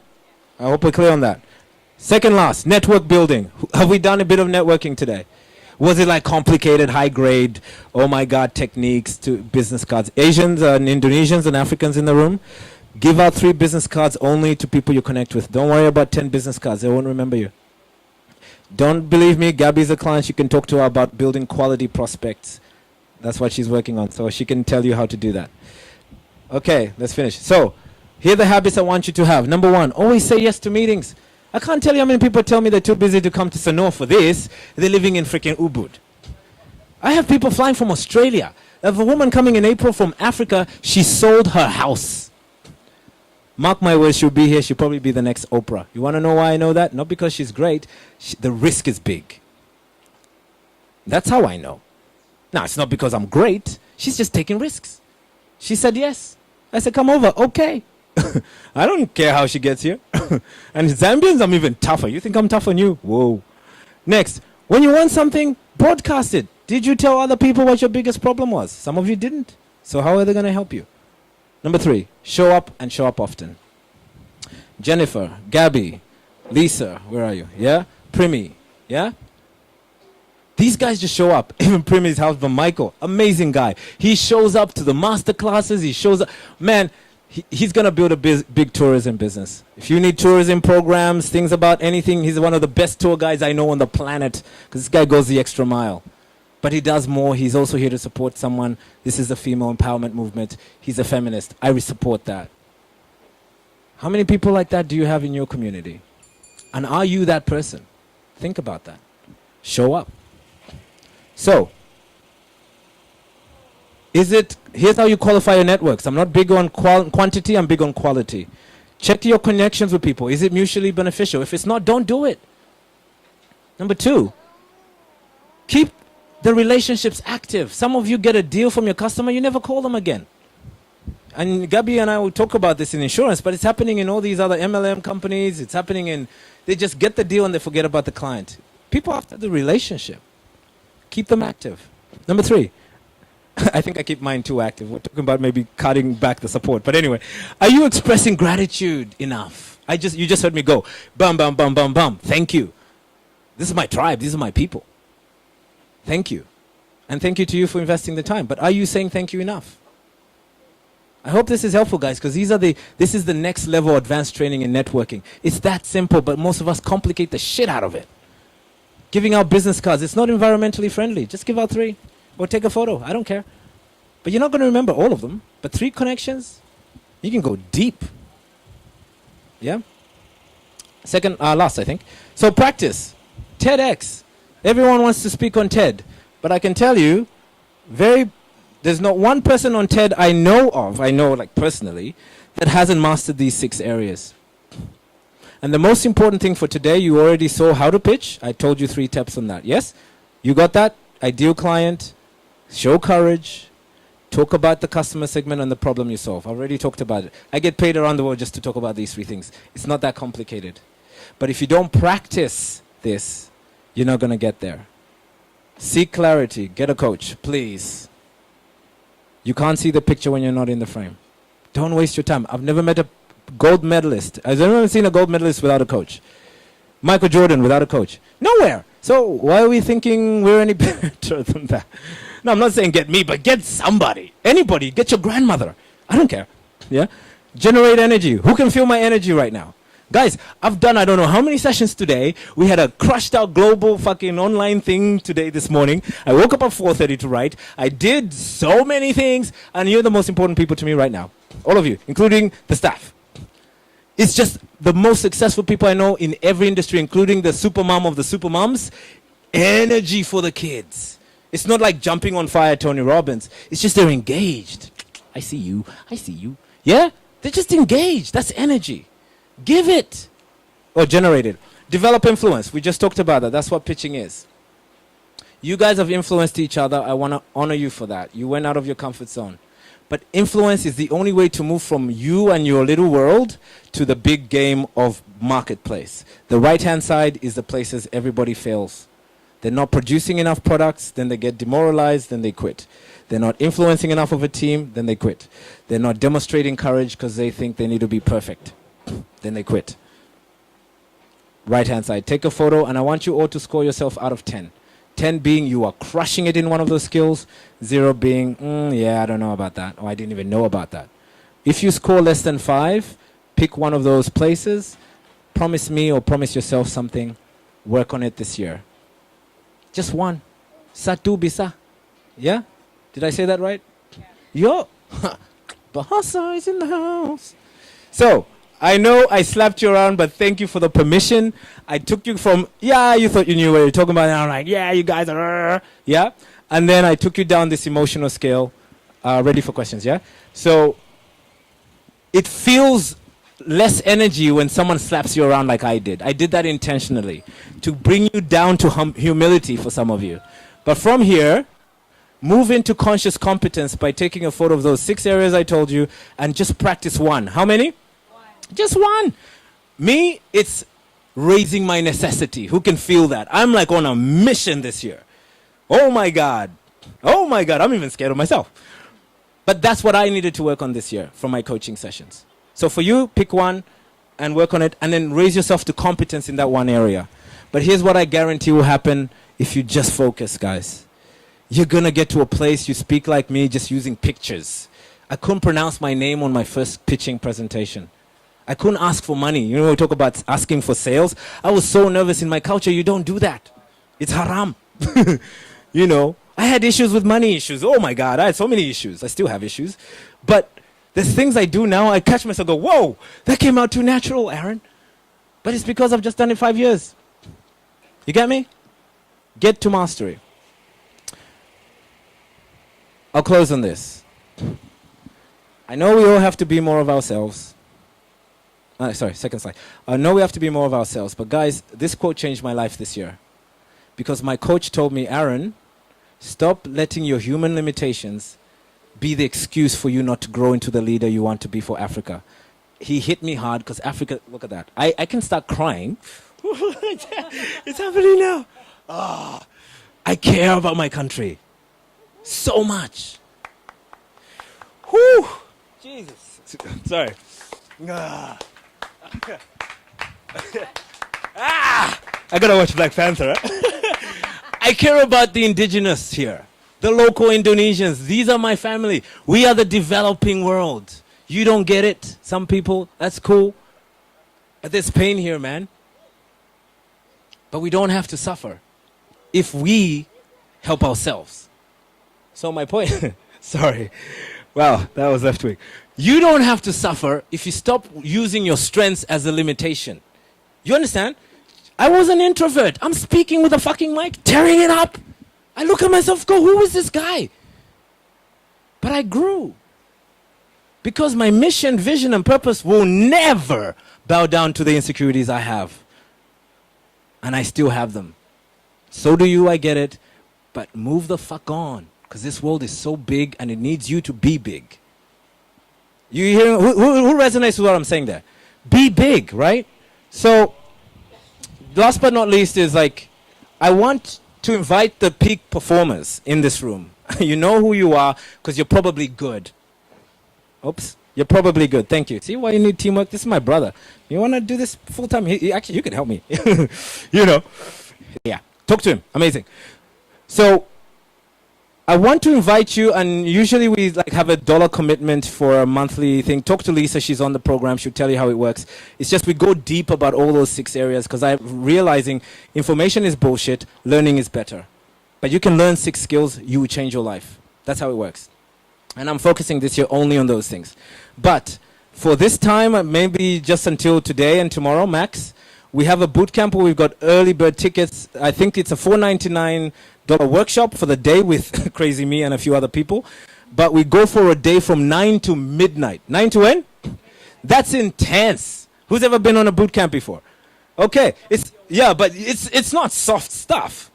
I hope we're clear on that. Second last, network building. Have we done a bit of networking today? Was it like complicated, high grade, oh my God, techniques to business cards? Asians and Indonesians and Africans in the room, give out 3 business cards only to people you connect with. Don't worry about 10 business cards. They won't remember you. Don't believe me, Gabby's a client. You can talk to her about building quality prospects. That's what she's working on. So she can tell you how to do that. Okay, let's finish. So, here are the habits I want you to have. Number 1, always say yes to meetings. I can't tell you how many people tell me they're too busy to come to Sanoa for this. They're living in freaking Ubud. I have people flying from Australia. I have a woman coming in April from Africa. She sold her house. Mark my words, she'll be here. She'll probably be the next Oprah. You want to know why I know that? Not because she's great. The risk is big. That's how I know. Now, it's not because I'm great. She's just taking risks. She said yes. I said, come over. Okay. I don't care how she gets here. And Zambians, I'm even tougher. You think I'm tougher than you? Whoa. Next, when you want something, broadcast it. Did you tell other people what your biggest problem was? Some of you didn't. So how are they going to help you? Number 3, show up and show up often. Jennifer, Gabby, Lisa, where are you? Yeah? Primi, yeah? These guys just show up. Even Primi's husband, Michael, amazing guy. He shows up to the master classes. He shows up. Man, he's going to build a big tourism business. If you need tourism programs, things about anything, he's one of the best tour guys I know on the planet because this guy goes the extra mile. But he does more. He's also here to support someone. This is the female empowerment movement. He's a feminist. I support that. How many people like that do you have in your community? And are you that person? Think about that. Show up. So, here's how you qualify your networks. I'm not big on quantity, I'm big on quality. Check your connections with people. Is it mutually beneficial? If it's not, don't do it. Number 2, keep the relationships active. Some of you get a deal from your customer, you never call them again. And Gabby and I will talk about this in insurance, but it's happening in all these other MLM companies. It's happening they just get the deal and they forget about the client. People after the relationship. Keep them active. Number 3, I think I keep mine too active. We're talking about maybe cutting back the support. But anyway, are you expressing gratitude enough? You just heard me go, bum, bum, bum, bum, bum. Thank you. This is my tribe. These are my people. Thank you. And thank you to you for investing the time. But are you saying thank you enough? I hope this is helpful, guys, because this is the next level advanced training in networking. It's that simple, but most of us complicate the shit out of it. Giving out business cards, it's not environmentally friendly. Just give out 3 or take a photo. I don't care. But you're not going to remember all of them. But 3 connections, you can go deep. Yeah? Last, I think. So practice. TEDx. Everyone wants to speak on TED. But I can tell you, there's not one person on TED I know like personally, that hasn't mastered these 6 areas. And the most important thing for today, you already saw how to pitch. I told you 3 tips on that. Yes? You got that? Ideal client, show courage, talk about the customer segment and the problem you solve. I already talked about it. I get paid around the world just to talk about these 3 things. It's not that complicated. But if you don't practice this, you're not going to get there. Seek clarity. Get a coach, please. You can't see the picture when you're not in the frame. Don't waste your time. I've never met a gold medalist. I've never seen a gold medalist without a coach. Michael Jordan without a coach. Nowhere. So why are we thinking we're any better than that? No, I'm not saying get me, but get somebody. Anybody. Get your grandmother. I don't care. Yeah? Generate energy. Who can feel my energy right now? Guys, I've done I don't know how many sessions today. We had a crushed out global fucking online thing today this morning. I woke up at 4:30 to write. I did so many things, and you're the most important people to me right now. All of you, including the staff. It's just the most successful people I know in every industry, including the super mom of the super moms. Energy for the kids. It's not like jumping on fire, Tony Robbins. It's just they're engaged. I see you. I see you. Yeah? They're just engaged. That's energy. Give it. Or generate it. Develop influence. We just talked about that. That's what pitching is. You guys have influenced each other. I want to honor you for that. You went out of your comfort zone. But influence is the only way to move from you and your little world to the big game of marketplace. The right-hand side is the places everybody fails. They're not producing enough products, then they get demoralized, then they quit. They're not influencing enough of a team, then they quit. They're not demonstrating courage because they think they need to be perfect. Then they quit. Right-hand side. Take a photo, and I want you all to score yourself out of 10. 10 being you are crushing it in one of those skills. 0 being, yeah, I don't know about that. Or I didn't even know about that. If you score less than 5, pick one of those places. Promise me or promise yourself something. Work on it this year. Just one. Satu bisa. Yeah? Did I say that right? Yeah. Yo. Bahasa is in the house. So, I know I slapped you around, but thank you for the permission. I took you from, yeah, you thought you knew what you were talking about, and I'm like, yeah, you guys are, yeah? And then I took you down this emotional scale. Ready for questions, yeah? So, it feels less energy when someone slaps you around like I did. I did that intentionally, to bring you down to humility for some of you. But from here, move into conscious competence by taking a photo of those 6 areas I told you, and just practice one. How many? Just one. Me, it's raising my necessity. Who can feel that? I'm like on a mission this year. Oh my God. Oh my God. I'm even scared of myself. But that's what I needed to work on this year from my coaching sessions. So for you, pick one and work on it, and then raise yourself to competence in that one area. But here's what I guarantee will happen if you just focus, guys. You're going to get to a place you speak like me just using pictures. I couldn't pronounce my name on my first pitching presentation. I couldn't ask for money. You know, we talk about asking for sales. I was so nervous. In my culture, you don't do that. It's haram. You know, I had issues with money issues. Oh my God, I had so many issues. I still have issues. But there's things I do now, I catch myself go, whoa, that came out too natural, Aaron. But it's because I've just done it 5 years. You get me? Get to mastery. I'll close on this. I know we all have to be more of ourselves. Second slide. I know we have to be more of ourselves, but guys, this quote changed my life this year. Because my coach told me, Aaron, stop letting your human limitations be the excuse for you not to grow into the leader you want to be for Africa. He hit me hard because Africa, look at that. I can start crying. It's happening now. I care about my country so much. Whew. Jesus. Sorry. I gotta watch Black Panther. I care about the indigenous here. the local Indonesians. These are my family. We are the developing world. You don't get it, some people. That's cool. But there's pain here, man. But we don't have to suffer if we help ourselves. So my point, sorry. Wow, that was left wing. You don't have to suffer if you stop using your strengths as a limitation. You understand? I was an introvert. I'm speaking with a fucking mic, tearing it up. I look at myself, go, who is this guy? But I grew. Because my mission, vision, and purpose will never bow down to the insecurities I have. And I still have them. So do you, I get it. But move the fuck on. Because this world is so big and it needs you to be big. You hear, who resonates with what I'm saying there? Be big, right? So, last but not least is like, I want to invite the peak performers in this room. You know who you are because you're probably good. Oops. You're probably good. Thank you. See why you need teamwork? This is my brother. You want to do this full time? Actually, you can help me. You know. Yeah. Talk to him. Amazing. So, I want to invite you, and usually we like have a dollar commitment for a monthly thing. Talk to Lisa. She's on the program. She'll tell you how it works. It's just we go deep about all those 6 areas because I'm realizing information is bullshit. Learning is better. But you can learn 6 skills. You will change your life. That's how it works. And I'm focusing this year only on those things. But for this time, maybe just until today and tomorrow, max, we have a boot camp where we've got early bird tickets. I think it's a $4.99 workshop for the day with Crazy Me and a few other people. But we go for a day from 9 to midnight. 9 to when? That's intense. Who's ever been on a boot camp before? Okay. But it's not soft stuff.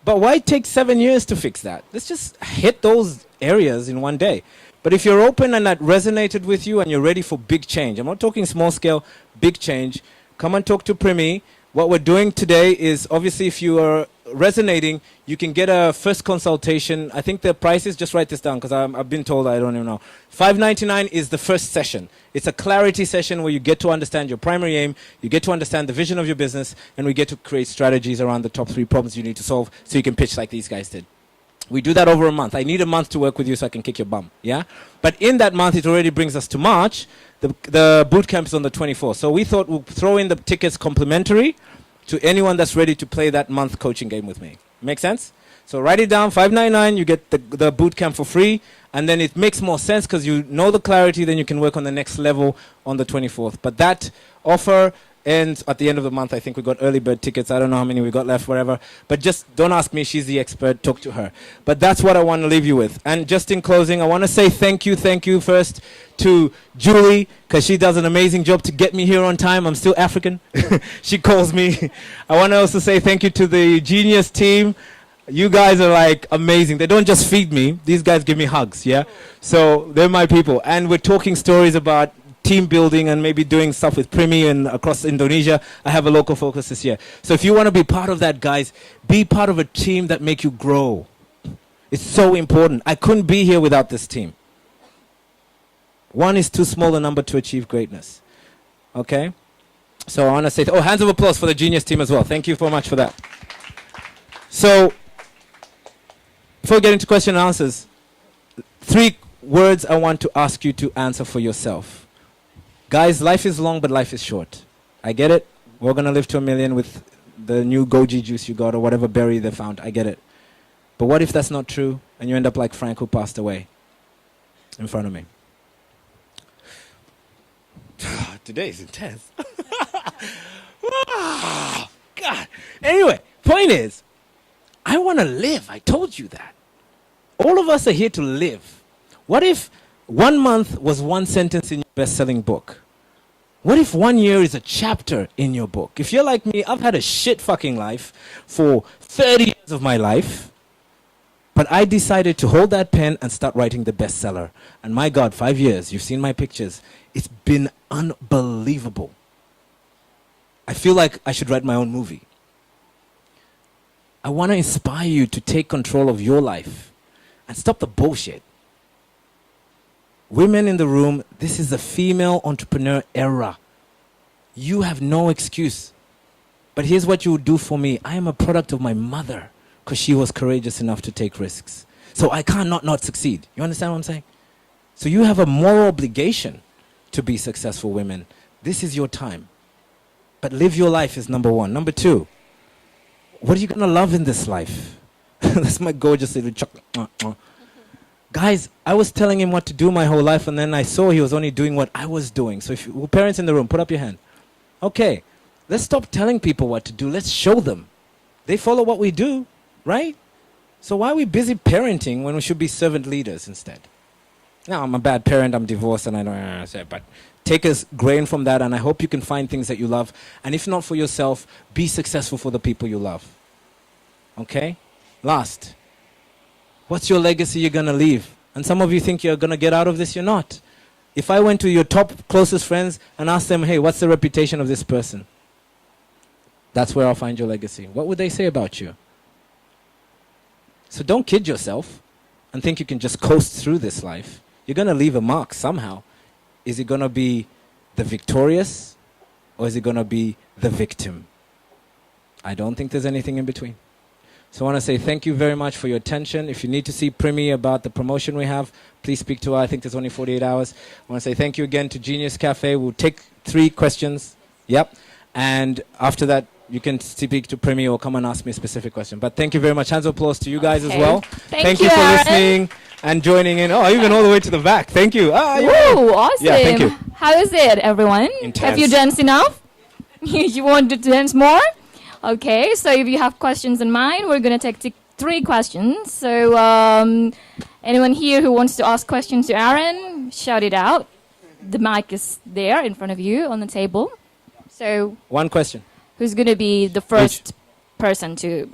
But why take 7 years to fix that? Let's just hit those areas in one day. But if you're open and that resonated with you and you're ready for big change, I'm not talking small scale, big change, come and talk to Primi. What we're doing today is, obviously, if you are resonating, you can get a first consultation. I think the price is, just write this down because I've been told, I don't even know. $5.99 is the first session. It's a clarity session where you get to understand your primary aim, you get to understand the vision of your business, and we get to create strategies around the top 3 problems you need to solve so you can pitch like these guys did. We do that over a month. I need a month to work with you so I can kick your bum. Yeah? But in that month, it already brings us to March. The boot camp is on the 24th. So we thought we'll throw in the tickets complimentary to anyone that's ready to play that month coaching game with me. Make sense? So write it down, $5.99, you get the boot camp for free, and then it makes more sense because you know the clarity, then you can work on the next level on the 24th. But that offer ends at the end of the month. I think we got early bird tickets. I don't know how many we got left, whatever. But just don't ask me. She's the expert. Talk to her. But that's what I want to leave you with. And just in closing, I want to say thank you first to Julie, because she does an amazing job to get me here on time. I'm still African. She calls me. I want to also say thank you to the Genius team. You guys are like amazing. They don't just feed me. These guys give me hugs, yeah? So they're my people. And we're talking stories about team building and maybe doing stuff with Primi and across Indonesia. I have a local focus this year. So if you want to be part of that, guys, be part of a team that make you grow. It's so important. I couldn't be here without this team. One is too small a number to achieve greatness. Okay? So I want to say, hands of applause for the Genius team as well. Thank you so much for that. So, before we get into question and answers, 3 words I want to ask you to answer for yourself. Guys, life is long, but life is short. I get it. We're going to live to 1 million with the new goji juice you got or whatever berry they found. I get it. But what if that's not true and you end up like Frank, who passed away in front of me? Today is intense. God. Anyway, point is, I want to live. I told you that. All of us are here to live. What if 1 month was 1 sentence in your best-selling book? What if 1 year is a chapter in your book? If you're like me, I've had a shit fucking life for 30 years of my life, but I decided to hold that pen and start writing the bestseller. And my God, 5 years, you've seen my pictures. It's been unbelievable. I feel like I should write my own movie. I want to inspire you to take control of your life and stop the bullshit. Women in the room, this is the female entrepreneur era. You have no excuse. But here's what you would do for me. I am a product of my mother because she was courageous enough to take risks. So I can't not succeed. You understand what I'm saying? So you have a moral obligation to be successful, women. This is your time. But live your life is number one. Number two, what are you going to love in this life? That's my gorgeous little chocolate. Guys, I was telling him what to do my whole life, and then I saw he was only doing what I was doing. So if you, parents in the room, put up your hand. Okay, let's stop telling people what to do. Let's show them. They follow what we do, right? So why are we busy parenting when we should be servant leaders instead? Now, I'm a bad parent, I'm divorced, and I don't say, but take a grain from that, and I hope you can find things that you love. And if not for yourself, be successful for the people you love. Okay? Last. What's your legacy you're going to leave? And some of you think you're going to get out of this, you're not. If I went to your top closest friends and asked them, hey, what's the reputation of this person? That's where I'll find your legacy. What would they say about you? So don't kid yourself and think you can just coast through this life. You're going to leave a mark somehow. Is it going to be the victorious or is it going to be the victim? I don't think there's anything in between. So I want to say thank you very much for your attention. If you need to see Primi about the promotion we have, please speak to her. I think there's only 48 hours. I want to say thank you again to Genius Cafe. We'll take 3 questions. Yep. And after that, you can speak to Primi or come and ask me a specific question. But thank you very much. Hands of applause to you guys as well. Thank you you, for Aaron. listening and joining in. Oh, even all the way to the back. Thank you. Woo, awesome. Yeah, thank you. How is it, everyone? Intense. Have you danced enough? You want to dance more? Okay, so if you have questions in mind, we're going to take 3 questions. So anyone here who wants to ask questions to Aaron, shout it out. The mic is there in front of you on the table. So 1 question. who's going to be the first person to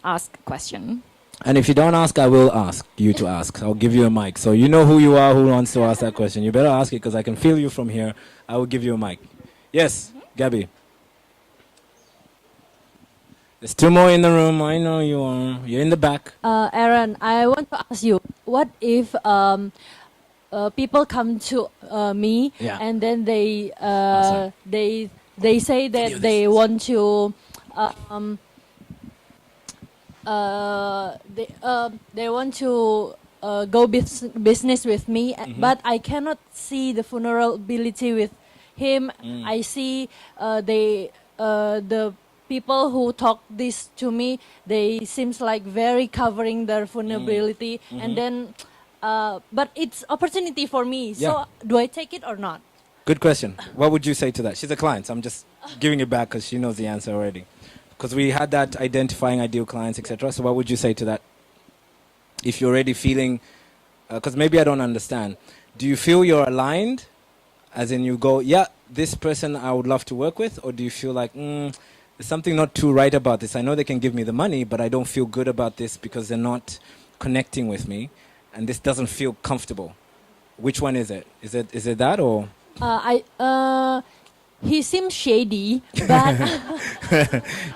ask a question? And if you don't ask, I will ask you to ask. I'll give you a mic. So you know who you are, who wants to ask that question. You better ask it because I can feel you from here. I will give you a mic. Yes, Gabby. There's 2 more in the room. I know you are. You're in the back. Aaron, I want to ask you, what if people come to me Yeah. and then they say that Video they this. want to they want to go business with me, but I cannot see the vulnerability with him. I see the people who talk this to me, they seems like very covering their vulnerability, and then but it's opportunity for me. Yeah. So do I take it or not? Good question. What would you say to that? She's a client, so I'm just giving it back because she knows the answer already. Because we had that identifying ideal clients, etc. So what would you say to that? If you're already feeling, because maybe I don't understand. Do you feel you're aligned? As in you go, yeah, this person I would love to work with? Or do you feel like, there's something not too right about this? I know they can give me the money, but I don't feel good about this because they're not connecting with me. And this doesn't feel comfortable. Which one is it? Is it that or? He seems shady, but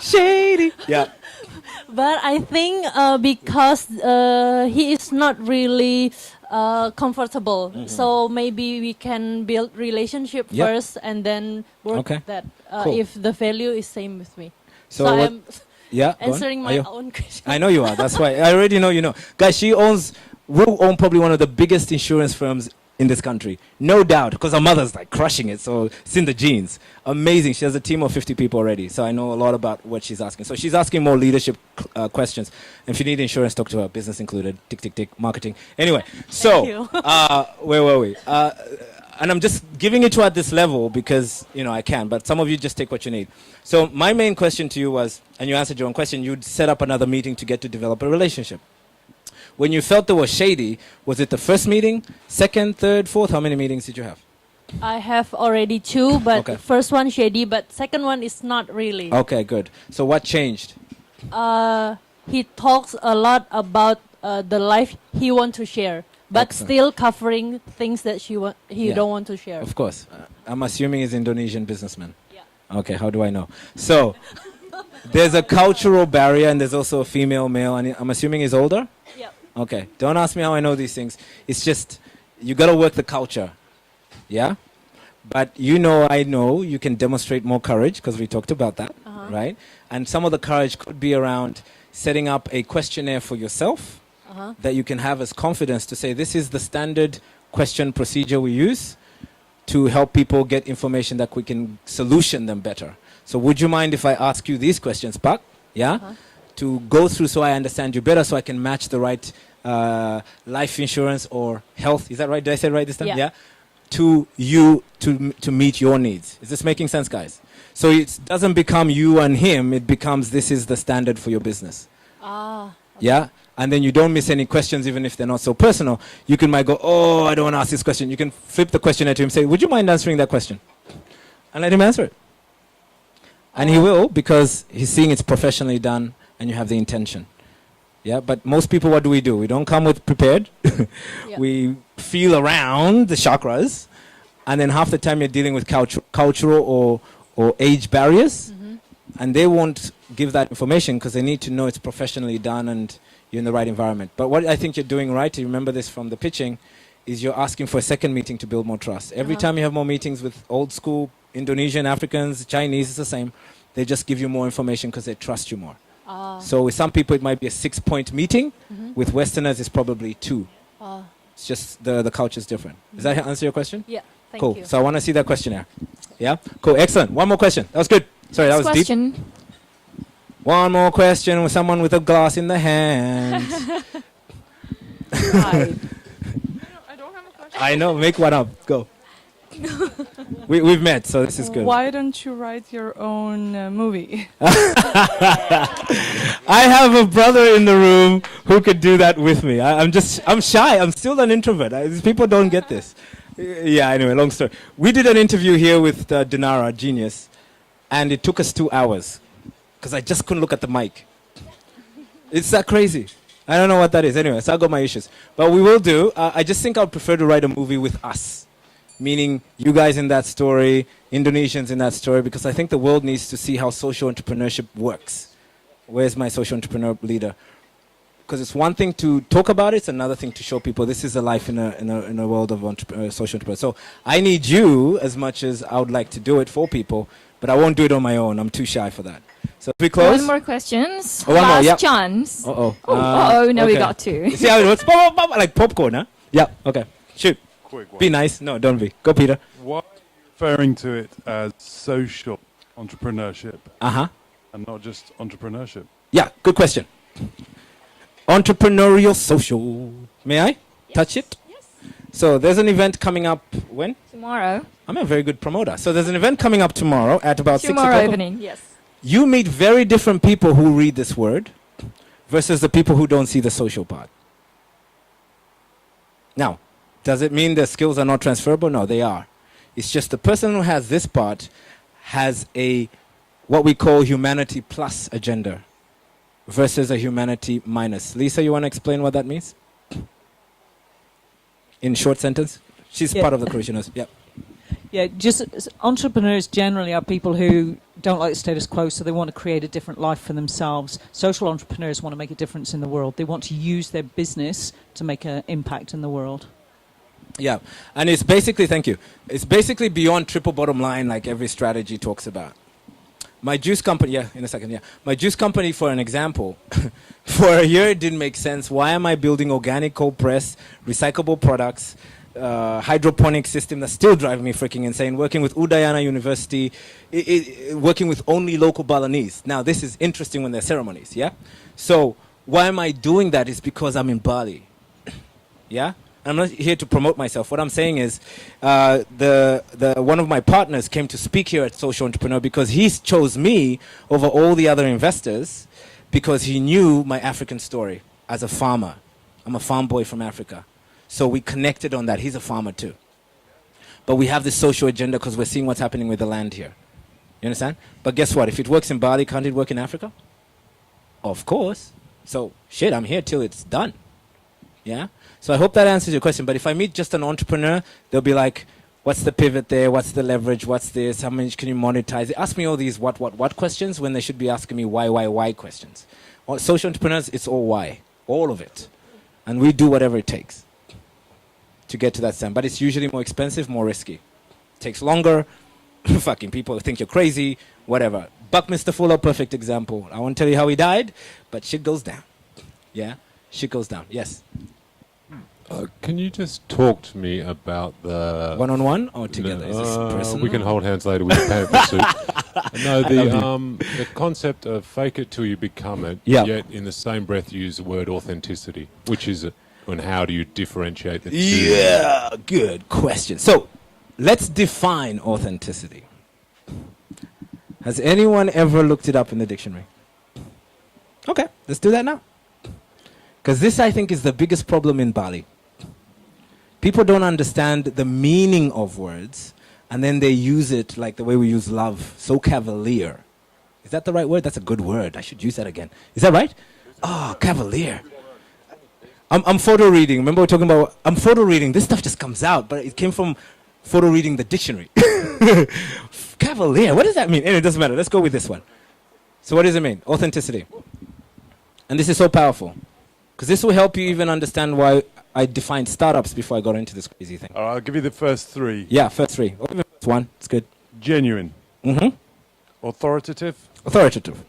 Shady. Yeah. but I think because he is not really comfortable, so maybe we can build relationship Yep. first and then work Okay. that Cool. if the value is same with me. So So what- I'm Yeah. go on. answering Are my you- own question. I know you are. That's why. I already know you know. Guys, will own probably one of the biggest insurance firms in this country. No doubt. Because her mother's like crushing it. So it's in the genes. Amazing. She has a team of 50 people already. So I know a lot about what she's asking. So she's asking more leadership questions. And if you need insurance, talk to her. Business included. Tick, tick, tick. Marketing. Anyway. So, you. where were we? And I'm just giving it to her at this level because, I can. But some of you just take what you need. So my main question to you was, and you answered your own question, you'd set up another meeting to get to develop a relationship. When you felt they were shady, was it the first meeting, second, third, fourth? How many meetings did you have? I have already 2, but Okay. first one shady, but second one is not really. Okay, good. So what changed? He talks a lot about the life he want to share, but Excellent. still covering things that he Yeah. don't want to share. Of course. I'm assuming he's Indonesian businessman. Yeah. Okay, how do I know? So there's a cultural barrier and there's also a female, male, and I'm assuming he's older? Yep. Okay, don't ask me how I know these things. It's just, you got to work the culture. Yeah? But I know you can demonstrate more courage because we talked about that, right? And some of the courage could be around setting up a questionnaire for yourself that you can have as confidence to say, this is the standard question procedure we use to help people get information that we can solution them better. So would you mind if I ask you these questions, Pak? Yeah? To go through so I understand you better, so I can match the right life insurance or health. Is that right? Did I say it right this time? Yeah. To you, to meet your needs. Is this making sense, guys? So it doesn't become you and him. It becomes, this is the standard for your business. Yeah? And then you don't miss any questions, even if they're not so personal. You might go, oh, I don't want to ask this question. You can flip the question at him and say, would you mind answering that question? And let him answer it. And he will, because he's seeing it's professionally done and you have the intention. Yeah, but most people, what do? We don't come with prepared. We feel around the chakras, and then half the time you're dealing with cultural or age barriers, and they won't give that information because they need to know it's professionally done and you're in the right environment. But what I think you're doing right, you remember this from the pitching, is you're asking for a second meeting to build more trust. Every time you have more meetings with old school Indonesian, Africans, Chinese, it's the same. They just give you more information because they trust you more. So with some people it might be a 6-point meeting. With Westerners it's probably 2. It's just the culture is different. Does that answer your question? Yeah, thank Cool. you. So I want to see that questionnaire. Yeah? Cool. Excellent. One more question. That was good. Sorry, that was deep. Question. One more question with someone with a glass in the hand. I don't have a question. I know. Make one up. Go. We've met, so this is good. Why don't you write your own movie? I have a brother in the room who could do that with me. I'm shy. I'm still an introvert. These people don't get this. Yeah, anyway, long story. We did an interview here with Dinara, Genius, and it took us 2 hours because I just couldn't look at the mic. It's that crazy. I don't know what that is. Anyway, so I got my issues. But we will do. I just think I would prefer to write a movie with us. Meaning you guys in that story, Indonesians in that story, because I think the world needs to see how social entrepreneurship works. Where's my social entrepreneur leader? Because it's one thing to talk about it, it's another thing to show people this is a life in a world of social entrepreneurs. So I need you as much as I would like to do it for people, but I won't do it on my own. I'm too shy for that. So if we close. One more questions. Oh, one more, Last yep. chance. Uh-oh. No, we okay. got 2. See how it works? Pop, pop, pop, like popcorn, huh? Yeah, okay. Shoot. Quick one. Be nice. No, don't be. Go, Peter. Why are you referring to it as social entrepreneurship Uh-huh. and not just entrepreneurship? Yeah, good question. Entrepreneurial social. May I touch it? Yes. So there's an event coming up when? Tomorrow. I'm a very good promoter. So there's an event coming up tomorrow at about 6 Tomorrow o'clock. evening, yes. You meet very different people who read this word versus the people who don't see the social part. Now, does it mean their skills are not transferable? No, they are. It's just the person who has this part has a what we call humanity plus agenda versus a humanity minus. Lisa, you want to explain what that means? In short sentence? She's Yeah. part of the crew, she knows. Yeah. Yeah, just entrepreneurs generally are people who don't like the status quo, so they want to create a different life for themselves. Social entrepreneurs want to make a difference in the world. They want to use their business to make an impact in the world. Yeah, and it's basically, thank you, it's basically beyond triple bottom line like every strategy talks about. My juice company, yeah, in a second, yeah. My juice company, for an example, for a year it didn't make sense. Why am I building organic cold press, recyclable products, hydroponic system that's still driving me freaking insane, working with Udayana University, working with only local Balinese. Now, this is interesting when there's ceremonies, yeah? So, why am I doing that is because I'm in Bali, yeah? I'm not here to promote myself. What I'm saying is one of my partners came to speak here at Social Entrepreneur because he chose me over all the other investors because he knew my African story as a farmer. I'm a farm boy from Africa. So we connected on that. He's a farmer too. But we have this social agenda because we're seeing what's happening with the land here. You understand? But guess what? If it works in Bali, can't it work in Africa? Of course. So, shit, I'm here till it's done. Yeah? So I hope that answers your question. But if I meet just an entrepreneur, they'll be like, what's the pivot there? What's the leverage? What's this? How much can you monetize? They ask me all these what questions when they should be asking me why questions. Well, social entrepreneurs, it's all why. All of it. And we do whatever it takes to get to that stand. But it's usually more expensive, more risky. It takes longer. Fucking people think you're crazy. Whatever. Buckminster Fuller, perfect example. I won't tell you how he died, but shit goes down. Yeah? shit goes down. Yes. Can you just talk to me about the One-on-one or together? Is this personal? we can hold hands later with the pamphlet suit. No, the concept of fake it till you become it. Yeah. Yet in the same breath you use the word authenticity. Which is it, and how do you differentiate the two? Yeah, good question. So, let's define authenticity. Has anyone ever looked it up in the dictionary? Okay, let's do that now. Because this, I think, is the biggest problem in Bali. People don't understand the meaning of words, and then they use it like the way we use love, so cavalier. Is that the right word? That's a good word. I should use that again. Is that right? Oh, cavalier. I'm photo reading. Remember we were talking about, I'm photo reading. This stuff just comes out, but it came from photo reading the dictionary. Cavalier, what does that mean? Anyway, it doesn't matter. Let's go with this one. So what does it mean? Authenticity. And this is so powerful. Because this will help you even understand why I defined startups before I got into this crazy thing. I'll give you the first three. Yeah, first three. Or even first one. It's good. Genuine. Mm-hmm. Authoritative. Authoritative.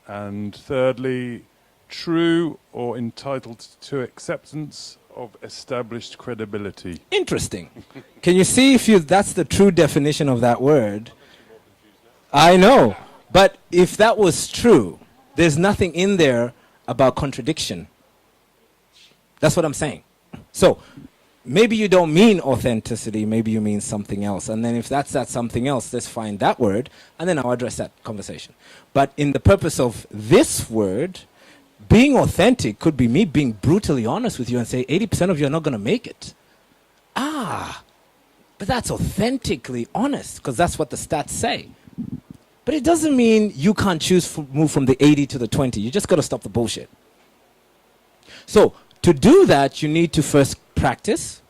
And thirdly, true or entitled to acceptance of established credibility. Interesting. Can you see if that's the true definition of that word? I know. But if that was true, there's nothing in there about contradiction. That's what I'm saying. So, maybe you don't mean authenticity, maybe you mean something else. And then if that's that something else, let's find that word, and then I'll address that conversation. But in the purpose of this word, being authentic could be me being brutally honest with you and say 80% of you are not going to make it. But that's authentically honest, because that's what the stats say. But it doesn't mean you can't choose to move from the 80 to the 20. You just got to stop the bullshit. So, to do that, you need to first practice.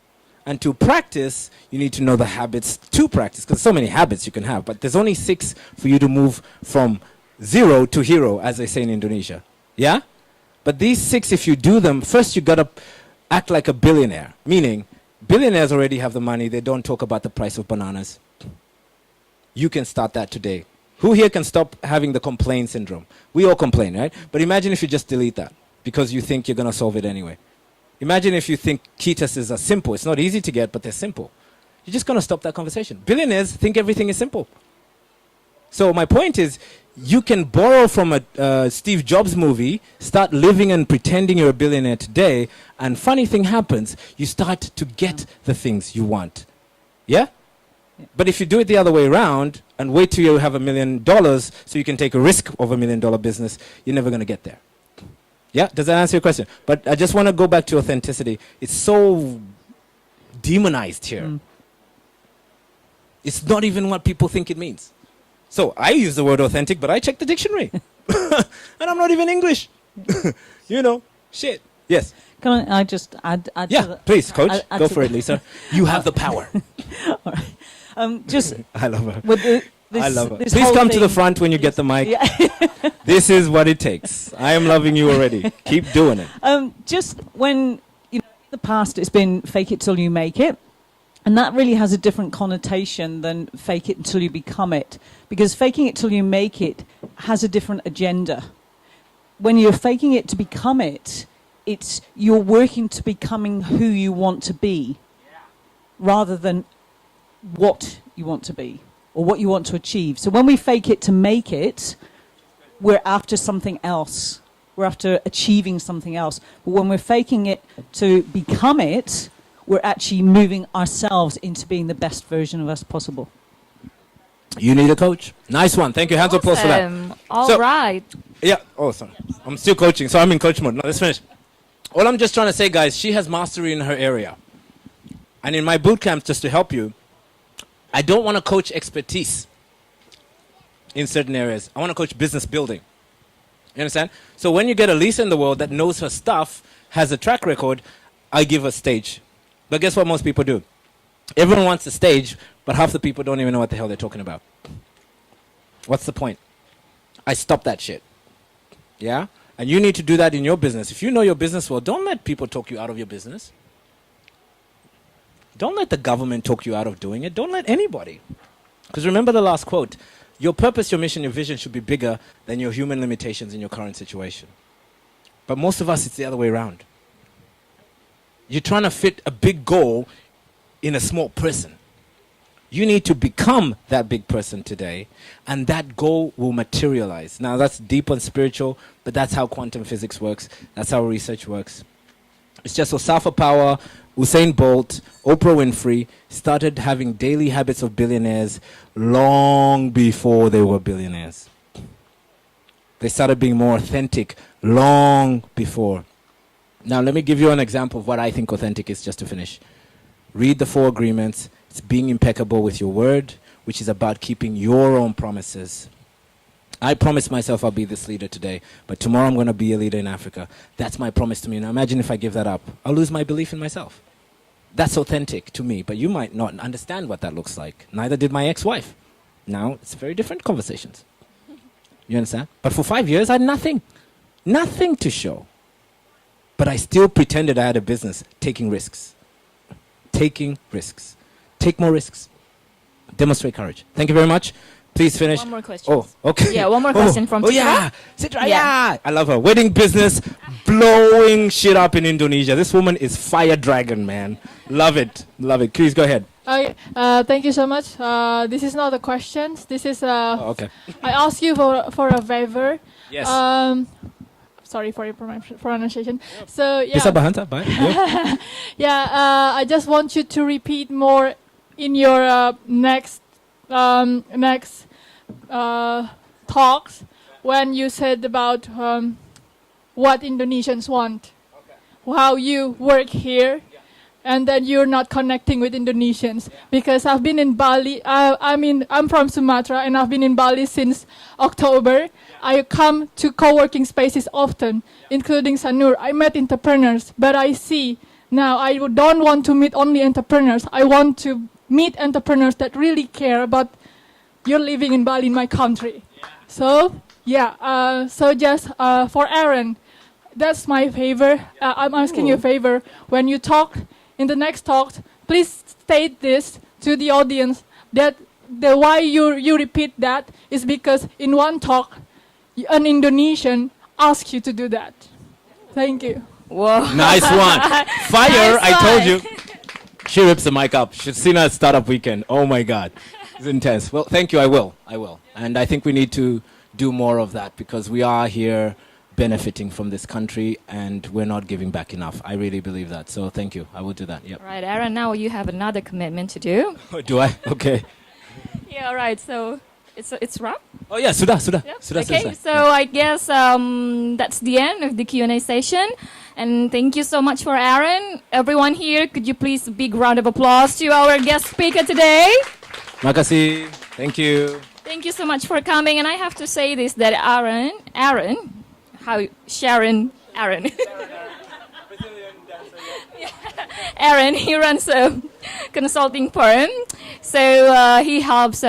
And to practice, you need to know the habits to practice. Because so many habits you can have. But there's only 6 for you to move from 0 to hero, as they say in Indonesia. Yeah? But these 6, if you do them, first you got to act like a billionaire. Meaning, billionaires already have the money. They don't talk about the price of bananas. You can start that today. Who here can stop having the complaint syndrome? We all complain, right? But imagine if you just delete that. Because you think you're going to solve it anyway. Imagine if you think key tests are simple. It's not easy to get, but they're simple. You're just going to stop that conversation. Billionaires think everything is simple. So my point is, you can borrow from a Steve Jobs movie, start living and pretending you're a billionaire today, and funny thing happens, you start to get the things you want. Yeah? But if you do it the other way around, and wait till you have $1 million so you can take a risk of $1 million business, you're never going to get there. Yeah, does that answer your question? But I just want to go back to authenticity. It's so demonized here. It's not even what people think it means. So I use the word authentic, but I check the dictionary. And I'm not even English. You know, shit. Yes. Can I just add Yeah, to that? please, coach. Add Go to for it, Lisa. You have the power. All right. Just I love her. with I love her. this Please whole come to the thing- front when you get the mic. Yeah. This is what it takes. I am loving you already. Keep doing it. Just when, in the past it's been fake it till you make it. And that really has a different connotation than fake it until you become it. Because faking it till you make it has a different agenda. When you're faking it to become it, it's you're working to becoming who you want to be rather than what you want to be or what you want to achieve. So when we fake it to make it, we're after something else. We're after achieving something else. But when we're faking it to become it, we're actually moving ourselves into being the best version of us possible. You need a coach. Nice one. Thank you. Hands up, applause for that. All right. Yeah. Oh, sorry. I'm still coaching, so I'm in coach mode. No, let's finish. All I'm just trying to say, guys, she has mastery in her area. And in my boot camp, just to help you, I don't want to coach expertise in certain areas. I want to coach business building. You understand? So when you get a Lisa in the world that knows her stuff, has a track record, I give a stage. But guess what most people do? Everyone wants a stage, but half the people don't even know what the hell they're talking about. What's the point? I stop that shit. Yeah? And you need to do that in your business. If you know your business well, don't let people talk you out of your business. Don't let the government talk you out of doing it. Don't let anybody. Because remember the last quote. Your purpose, your mission, your vision should be bigger than your human limitations in your current situation. But most of us, it's the other way around. You're trying to fit a big goal in a small person. You need to become that big person today, and that goal will materialize. Now, that's deep and spiritual, but that's how quantum physics works. That's how research works. It's just Osaka Power, Usain Bolt, Oprah Winfrey started having daily habits of billionaires long before they were billionaires. They started being more authentic long before. Now, let me give you an example of what I think authentic is, just to finish. Read the 4 agreements. It's being impeccable with your word, which is about keeping your own promises. I promised myself I'll be this leader today, but tomorrow I'm going to be a leader in Africa. That's my promise to me. Now imagine if I give that up. I'll lose my belief in myself. That's authentic to me, but you might not understand what that looks like. Neither did my ex-wife. Now it's very different conversations. You understand? But for 5 years, I had nothing. Nothing to show. But I still pretended I had a business, taking risks. Taking risks. Take more risks. Demonstrate courage. Thank you very much. Please finish. One more question. Oh, okay. Yeah, one more question from Citra. yeah. Citra, yeah. I love her. Wedding business, blowing shit up in Indonesia. This woman is fire dragon, man. Love it. Love it. Please go ahead. Okay, thank you so much. This is not a question. This is Okay. I ask you for a favor. Yes. Sorry for your pronunciation. So yeah. Bisa bahasa, bye. Yeah. Yeah, I just want you to repeat more in your next talks when you said about what Indonesians want, how you work here, and then you're not connecting with Indonesians. Because I've been in Bali. I'm from Sumatra, and I've been in Bali since October. I come to co-working spaces often, including Sanur. I met entrepreneurs, but I see now I don't want to meet only entrepreneurs. I want to meet entrepreneurs that really care about you're living in Bali, in my country. So yeah, so just for Aaron, that's my favor. I'm asking you a favor. When you talk in the next talk, please state this to the audience that the why you repeat that is because in one talk, an Indonesian asked you to do that. Thank you. Whoa. Nice one. Fire, Nice I told one. you. She rips the mic up. She's seen her at Startup Weekend. Oh my God. It's intense. Well, thank you. I will. And I think we need to do more of that because we are here benefiting from this country and we're not giving back enough. I really believe that. So thank you. I will do that. Yep. Right, Aaron, now you have another commitment to do. Do I? Okay. Yeah, all right. So it's wrap. Oh yeah, sudah. Yeah. Sudah Okay, selesai. so I guess that's the end of the Q&A session. And thank you so much for Aaron. Everyone here, could you please a big round of applause to our guest speaker today? Makasih. Thank you. Thank you so much for coming. And I have to say this, that Aaron, Aaron, he runs a consulting firm. So he helps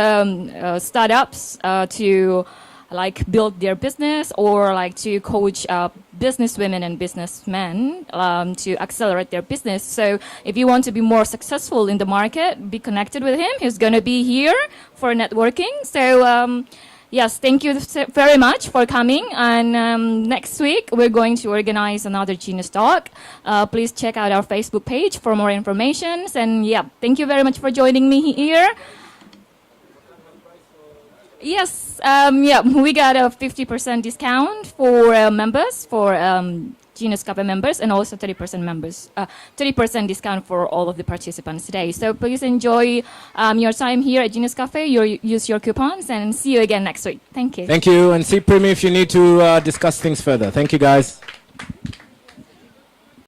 startups to like build their business or like to coach businesswomen and businessmen to accelerate their business. So if you want to be more successful in the market, be connected with him. He's going to be here for networking. So yes, thank you very much for coming. And next week, we're going to organize another Genius Talk. Please check out our Facebook page for more information. And yeah, thank you very much for joining me here. Yes, we got a 50% discount for members, for Genius Cafe members, and also 30% discount for all of the participants today. So please enjoy your time here at Genius Cafe. Use your coupons, and see you again next week. Thank you. Thank you. And see Primi if you need to discuss things further. Thank you, guys.